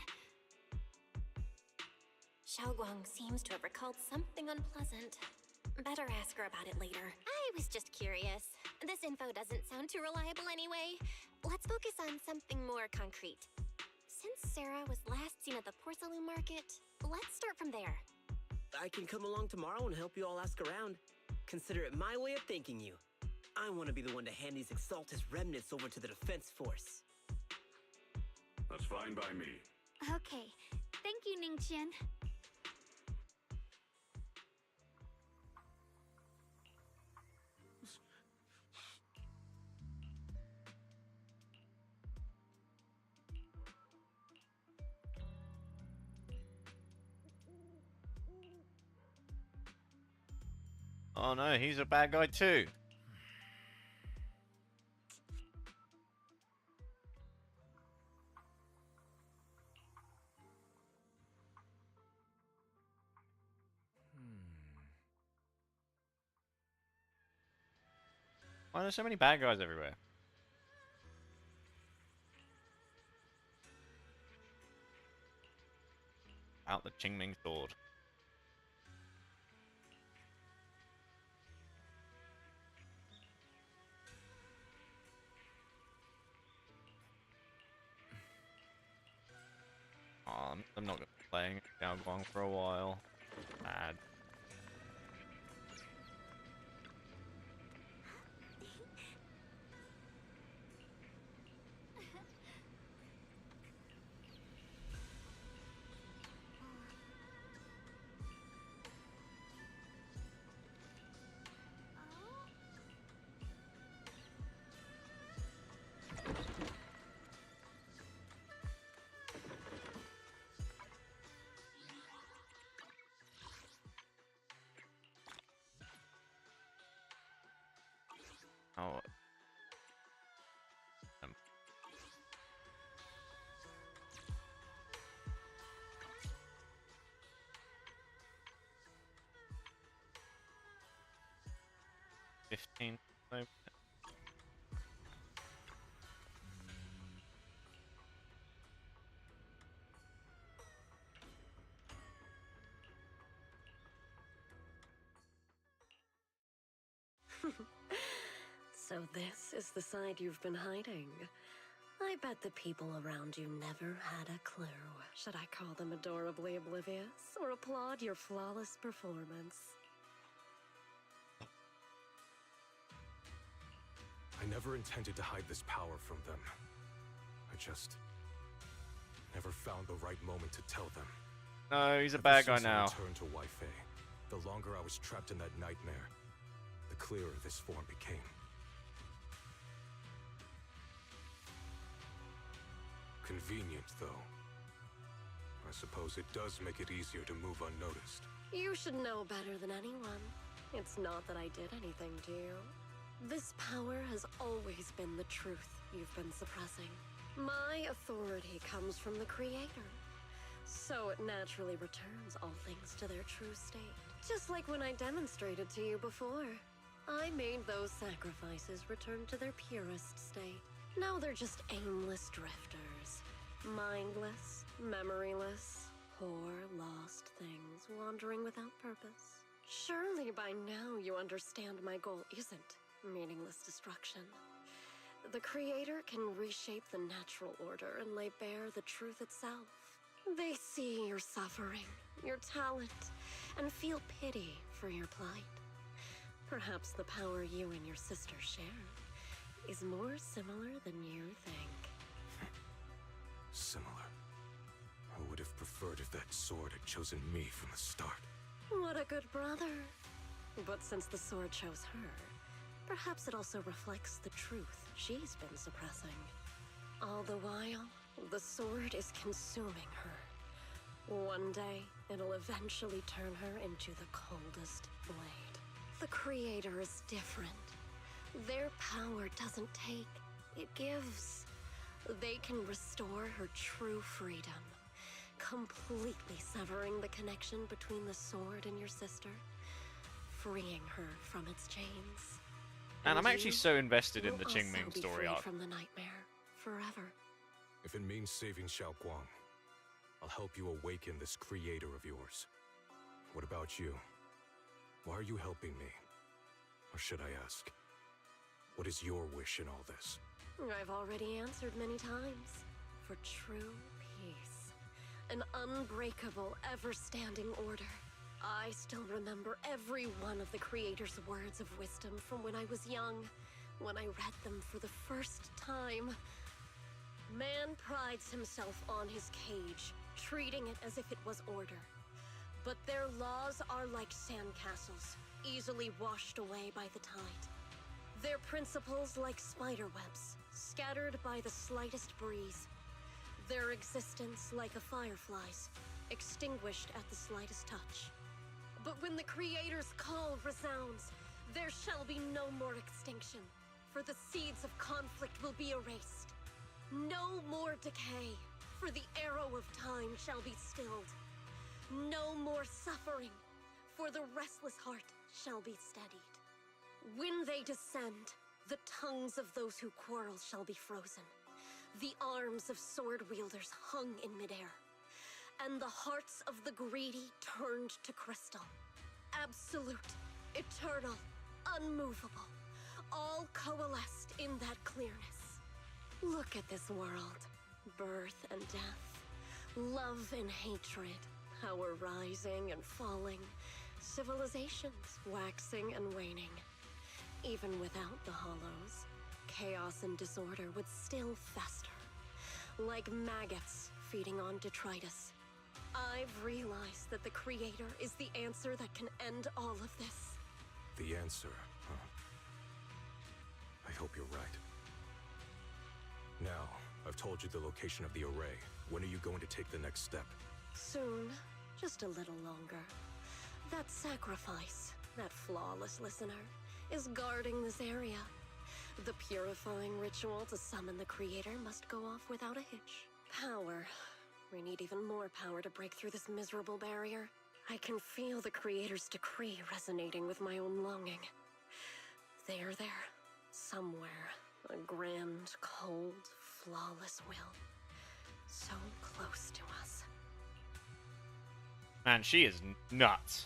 Xiaoguang seems to have recalled something unpleasant. Better ask her about it later. I was just curious. This info doesn't sound too reliable anyway. Let's focus on something more concrete. Since Sarah was last seen at the porcelain market, let's start from there. I can come along tomorrow and help you all ask around. Consider it my way of thanking you. I want to be the one to hand these Exaltus remnants over to the defense force. That's fine by me. Okay. Thank you, Ningqian. Oh no, he's a bad guy too. Why are there so many bad guys everywhere? Out the Qingming sword. I'm not going to be playing Xiaoguang for a while. Bad. Oh. 15. So this is the side you've been hiding. I bet the people around you never had a clue. Should I call them adorably oblivious or applaud your flawless performance? I never intended to hide this power from them. I just never found the right moment to tell them. No, he's a bad guy Ever since I now. returned to Waifei, the longer I was trapped in that nightmare, the clearer this form became. Convenient, though. I suppose it does make it easier to move unnoticed. You should know better than anyone. It's not that I did anything to you. This power has always been the truth you've been suppressing. My authority comes from the Creator, so it naturally returns all things to their true state. Just like when I demonstrated to you before. I made those sacrifices return to their purest state. Now they're just aimless drifters. Mindless, memoryless, poor, lost things wandering without purpose. Surely by now you understand my goal isn't meaningless destruction. The Creator can reshape the natural order and lay bare the truth itself. They see your suffering, your talent, and feel pity for your plight. Perhaps the power you and your sister share is more similar than you think. Similar. I would have preferred if that sword had chosen me from the start. What a good brother. But since the sword chose her, perhaps it also reflects the truth she's been suppressing. All the while, the sword is consuming her. One day, it'll eventually turn her into the coldest blade. The Creator is different. Their power doesn't take, it gives. They can restore her true freedom, completely severing the connection between the sword and your sister, freeing her from its chains. And I'm actually so invested in the will Qingming also be story free arc. from the nightmare forever. If it means saving Xiaoguang, I'll help you awaken this creator of yours. What about you? Why are you helping me? Or should I ask, what is your wish in all this? I've already answered many times. For true peace. An unbreakable, ever-standing order. I still remember every one of the Creator's words of wisdom from when I was young, when I read them for the first time. Man prides himself on his cage, treating it as if it was order. But their laws are like sandcastles, easily washed away by the tide. Their principles like spiderwebs, scattered by the slightest breeze. Their existence like a firefly's, extinguished at the slightest touch. But when the Creator's call resounds, there shall be no more extinction, for the seeds of conflict will be erased. No more decay, for the arrow of time shall be stilled. No more suffering, for the restless heart shall be steadied. When they descend, the tongues of those who quarrel shall be frozen, the arms of sword-wielders hung in midair, and the hearts of the greedy turned to crystal. Absolute, eternal, unmovable, all coalesced in that clearness. Look at this world. Birth and death, love and hatred, power rising and falling, civilizations waxing and waning. Even without the hollows, chaos and disorder would still fester, like maggots feeding on detritus. I've realized that the Creator is the answer that can end all of this. The answer, huh? I hope you're right. Now, I've told you the location of the array. When are you going to take the next step? Soon, just a little longer. That sacrifice, that flawless listener, is guarding this area. The purifying ritual to summon the Creator must go off without a hitch. Power. We need even more power to break through this miserable barrier. I can feel the Creator's decree resonating with my own longing. They are there, somewhere. A grand, cold, flawless will. So close to us. Man, she is nuts.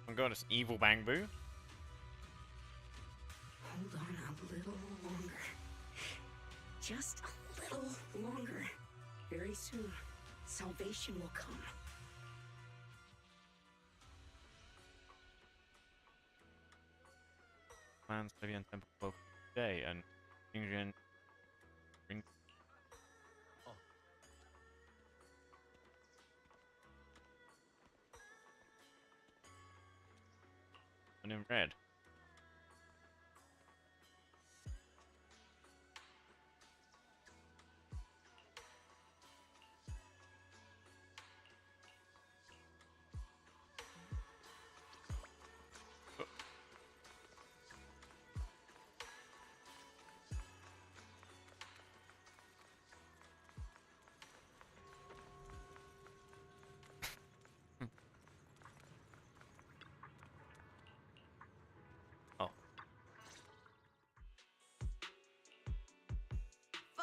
I'm going to evil Bang Boo. Hold on a little longer. Just a little longer. Very soon, salvation will come. Plans to be on temple both today and Jingjian. And in red.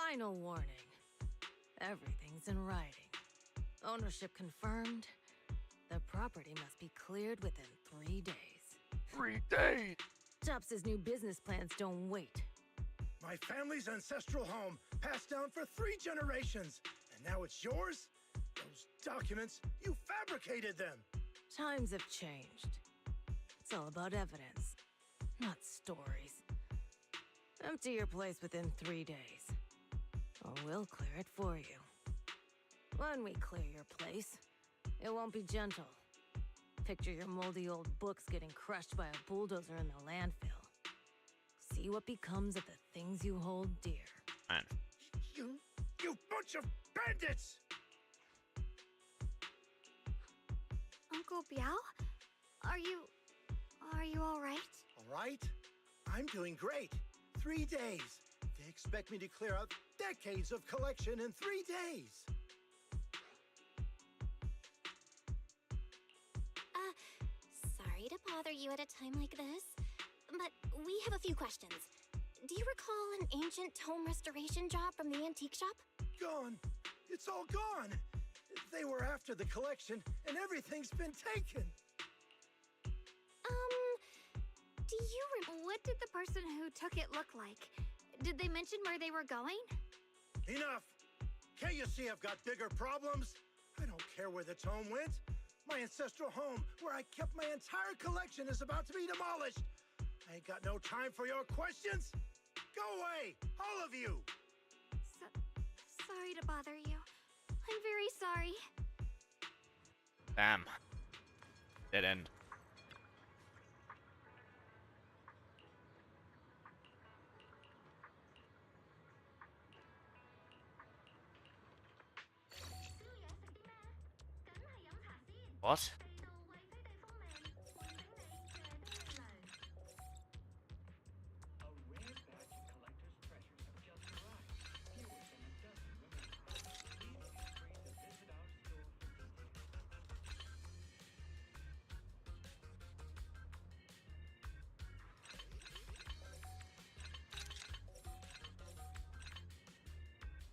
Final warning. Everything's in writing. Ownership confirmed. The property must be cleared within 3 days. 3 days! Tops's new business plans don't wait. My family's ancestral home, passed down for 3 generations. And now it's yours? Those documents, you fabricated them! Times have changed. It's all about evidence, not stories. Empty your place within 3 days, or we'll clear it for you. When we clear your place, it won't be gentle. Picture your moldy old books getting crushed by a bulldozer in the landfill. See what becomes of the things you hold dear. Man. You bunch of bandits! Uncle Biao? Are you all right? All right? I'm doing great. 3 days. They expect me to clear out decades of collection in 3 days. Sorry to bother you at a time like this, but we have a few questions. Do you recall an ancient tome restoration job from the antique shop? Gone. It's all gone. They were after the collection, and everything's been taken. What did the person who took it look like? Did they mention where they were going? Enough! Can't you see I've got bigger problems? I don't care where the tome went. My ancestral home, where I kept my entire collection, is about to be demolished. I ain't got no time for your questions. Go away, all of you! Sorry to bother you. I'm very sorry. Damn. Dead end. What?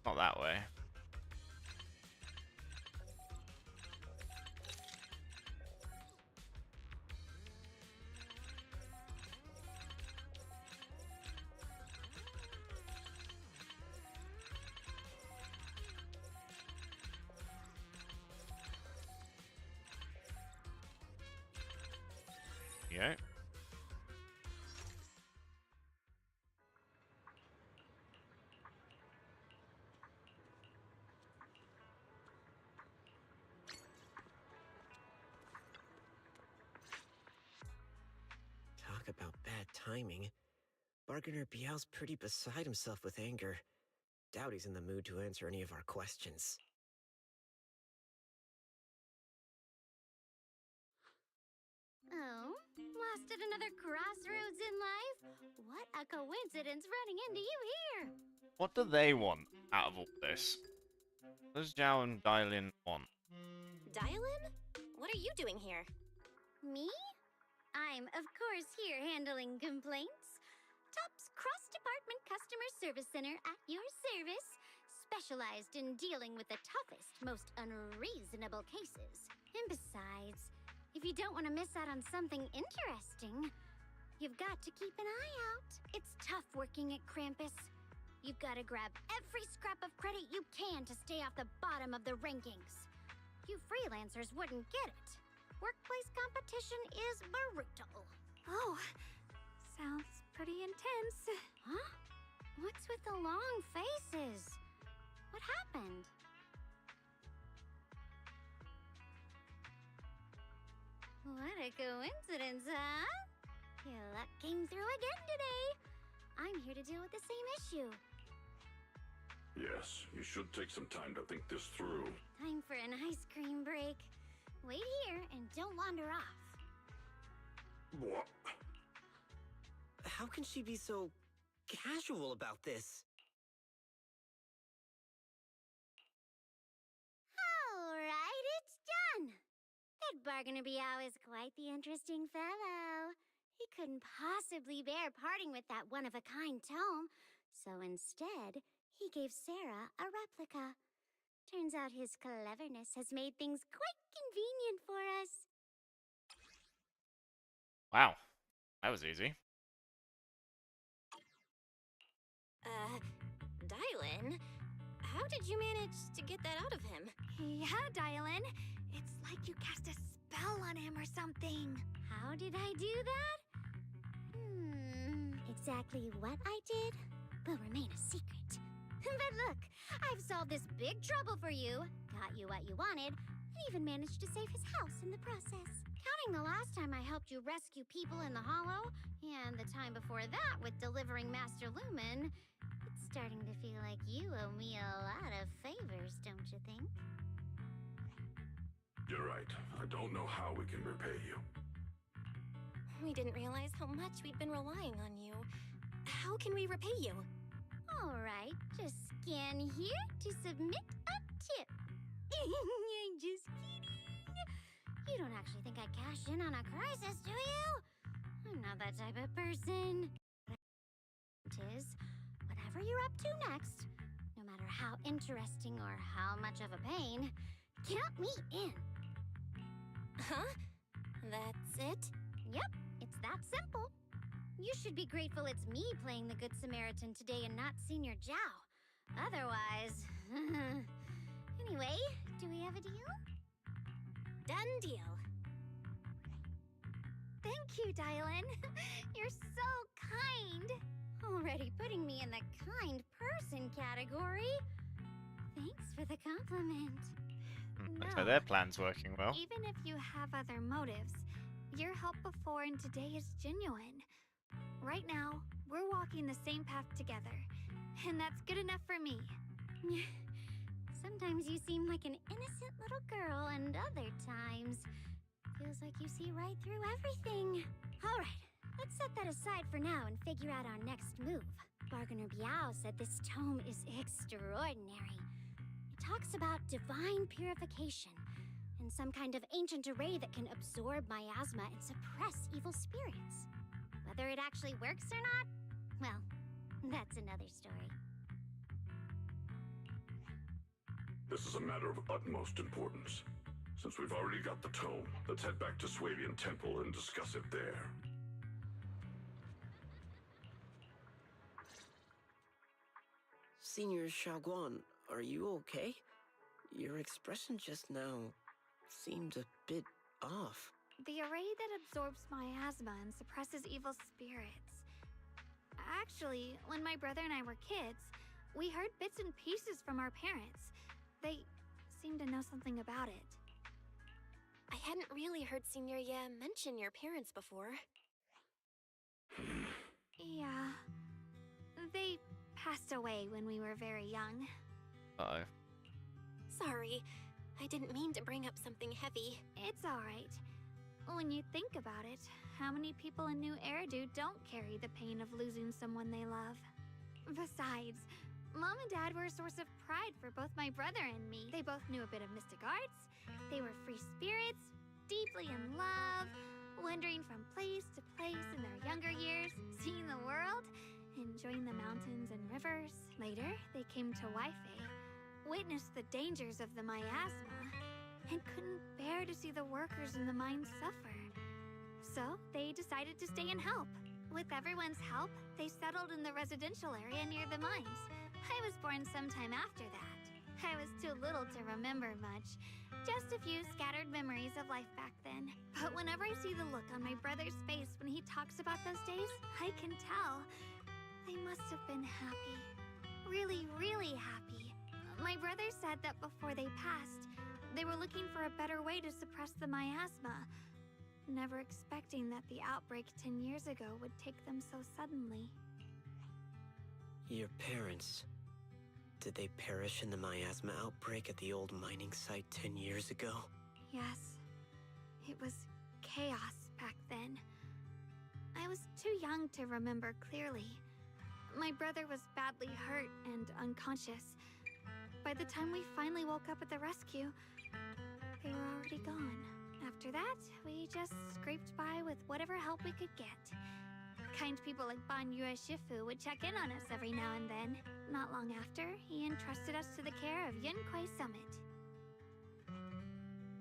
Not that way. Yeah. Talk about bad timing. Bargainer Biao's pretty beside himself with anger. Doubt he's in the mood to answer any of our questions. Oh, lost at another crossroads in life? What a coincidence running into you here! What do they want out of all this? What does Zhao and Dylin want? Dylin? What are you doing here? Me? I'm, of course, here handling complaints. Top's Cross-Department Customer Service Center at your service, specialized in dealing with the toughest, most unreasonable cases. And besides, if you don't want to miss out on something interesting, you've got to keep an eye out. It's tough working at Krampus. You've got to grab every scrap of credit you can to stay off the bottom of the rankings. You freelancers wouldn't get it. Workplace competition is brutal. Oh, sounds pretty intense. Huh? What's with the long faces? What happened? What a coincidence, huh? Your luck came through again today. I'm here to deal with the same issue. Yes, you should take some time to think this through. Time for an ice cream break. Wait here and don't wander off. What? How can she be so casual about this? All right, it's done. That Bargainer Biao is quite the interesting fellow. He couldn't possibly bear parting with that one-of-a-kind tome, so instead, He gave Sarah a replica. Turns out his cleverness has made things quite convenient for us. Wow, that was easy. Dylan, how did you manage to get that out of him? Yeah, Dylan. It's like you cast a spell on him or something. How did I do that? Exactly what I did will remain a secret. But look, I've solved this big trouble for you, got you what you wanted, and even managed to save his house in the process. Counting the last time I helped you rescue people in the Hollow, and the time before that with delivering Master Lumen, it's starting to feel like you owe me a lot of favors, don't you think? You're right. I don't know how we can repay you. We didn't realize how much we'd been relying on you. How can we repay you? All right, just scan here to submit a tip. I'm just kidding. You don't actually think I cash in on a crisis, do you? I'm not that type of person. Is whatever you're up to next, no matter how interesting or how much of a pain, count me in. Huh? That's it? Yep, it's that simple. You should be grateful it's me playing the Good Samaritan today and not Senior Zhao. Otherwise... Anyway, do we have a deal? Done deal. Thank you, Dylan. You're so kind. Already putting me in the kind person category. Thanks for the compliment. Looks like their plan's working well. Even if you have other motives, your help before and today is genuine. Right now, we're walking the same path together, and that's good enough for me. Sometimes you seem like an innocent little girl, and other times, feels like you see right through everything. All right, let's set that aside for now and figure out our next move. Bargainer Biao said this tome is extraordinary. It talks about divine purification, and some kind of ancient array that can absorb miasma and suppress evil spirits. Whether it actually works or not, well, that's another story. This is a matter of utmost importance. Since we've already got the tome, let's head back to Swabian Temple and discuss it there. Senior Xiaoguan, are you okay? Your expression just now seemed a bit off. The array that absorbs miasma and suppresses evil spirits. Actually, when my brother and I were kids, we heard bits and pieces from our parents. They seemed to know something about it. I hadn't really heard Senior Ye mention your parents before. Yeah. They passed away when we were very young. Uh-oh. Sorry, I didn't mean to bring up something heavy. It's alright. When you think about it, how many people in New Eridu don't carry the pain of losing someone they love? Besides, Mom and Dad were a source of pride for both my brother and me. They both knew a bit of mystic arts, they were free spirits, deeply in love, wandering from place to place in their younger years, seeing the world, enjoying the mountains and rivers. Later, they came to Waifei, witnessed the dangers of the miasma, and couldn't bear to see the workers in the mines suffer. So, they decided to stay and help. With everyone's help, they settled in the residential area near the mines. I was born sometime after that. I was too little to remember much. Just a few scattered memories of life back then. But whenever I see the look on my brother's face when he talks about those days, I can tell. They must have been happy. Really, really happy. My brother said that before they passed, they were looking for a better way to suppress the miasma, never expecting that the outbreak 10 years ago would take them so suddenly. Your parents... did they perish in the miasma outbreak at the old mining site 10 years ago? Yes. It was chaos back then. I was too young to remember clearly. My brother was badly hurt and unconscious. By the time we finally woke up at the rescue, they were already gone. After that, we just scraped by with whatever help we could get. kind people like Banyue Shifu would check in on us every now and then. Not long after, he entrusted us to the care of Yunquei Summit.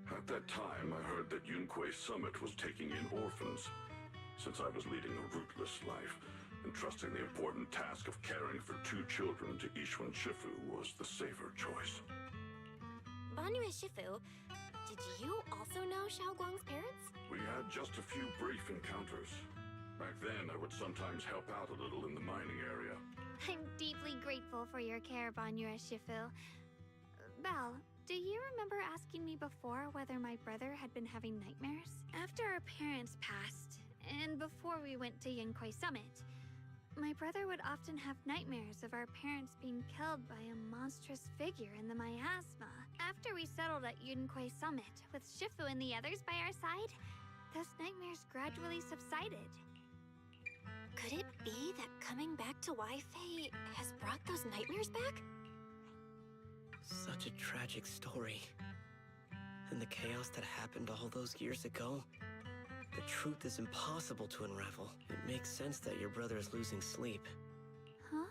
At that time, I heard that Yunquei Summit was taking in orphans. Since I was leading a rootless life, entrusting the important task of caring for 2 children to Ishun Shifu was the safer choice. Banyue Shifu, did you also know Xiaoguang's parents? We had just a few brief encounters. Back then, I would sometimes help out a little in the mining area. I'm deeply grateful for your care, Banyue Shifu. Belle, do you remember asking me before whether my brother had been having nightmares? After our parents passed, and before we went to Yunquei Summit, my brother would often have nightmares of our parents being killed by a monstrous figure in the miasma. After we settled at Yunquei Summit, with Shifu and the others by our side, those nightmares gradually subsided. Could it be that coming back to Wi-Fi has brought those nightmares back? Such a tragic story. And the chaos that happened all those years ago, the truth is impossible to unravel. It makes sense that your brother is losing sleep. Huh?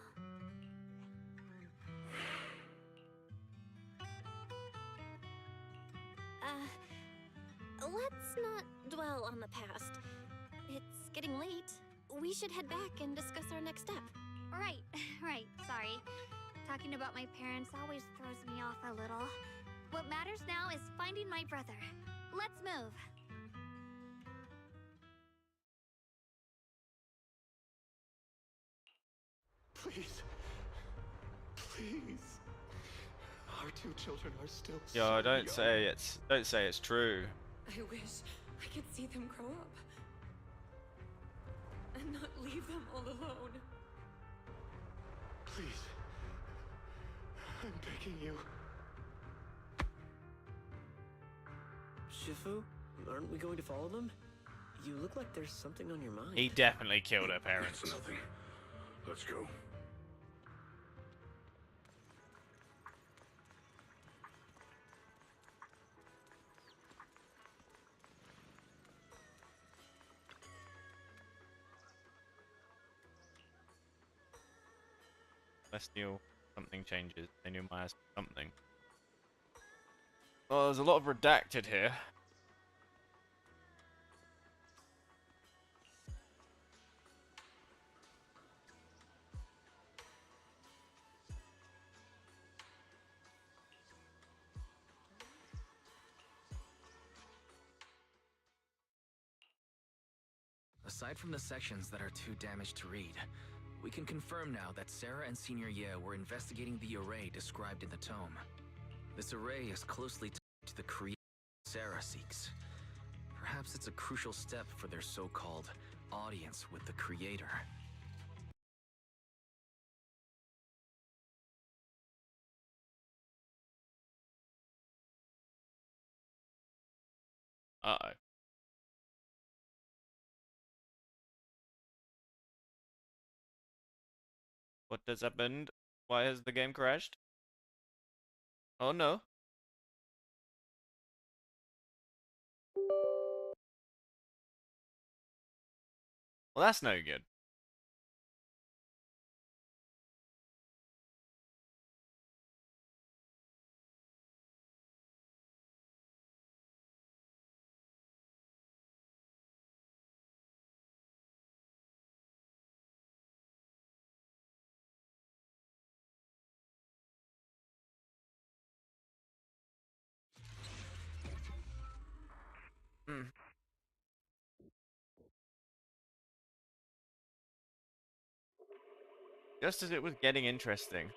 Let's not dwell on the past. It's getting late. We should head back and discuss our next step. Right, right, sorry. Talking about my parents always throws me off a little. What matters now is finding my brother. Let's move. Please. Please. Our 2 children are still Yo, so don't young. say it's true. I wish I could see them grow up. And not leave them all alone. Please. I'm begging you. Shifu, aren't we going to follow them? You look like there's something on your mind. He definitely killed her parents. It's nothing. Let's go. Celestial something changes. They knew my something. Well, there's a lot of redacted here. Aside from the sections that are too damaged to read, we can confirm now that Sarah and Senior Ye were investigating the array described in the tome. This array is closely tied to the creation Sarah seeks. Perhaps it's a crucial step for their so-called audience with the creator. Uh-oh. What has happened? Why has the game crashed? Oh no. Well, that's no good. Hmm. Just as it was getting interesting.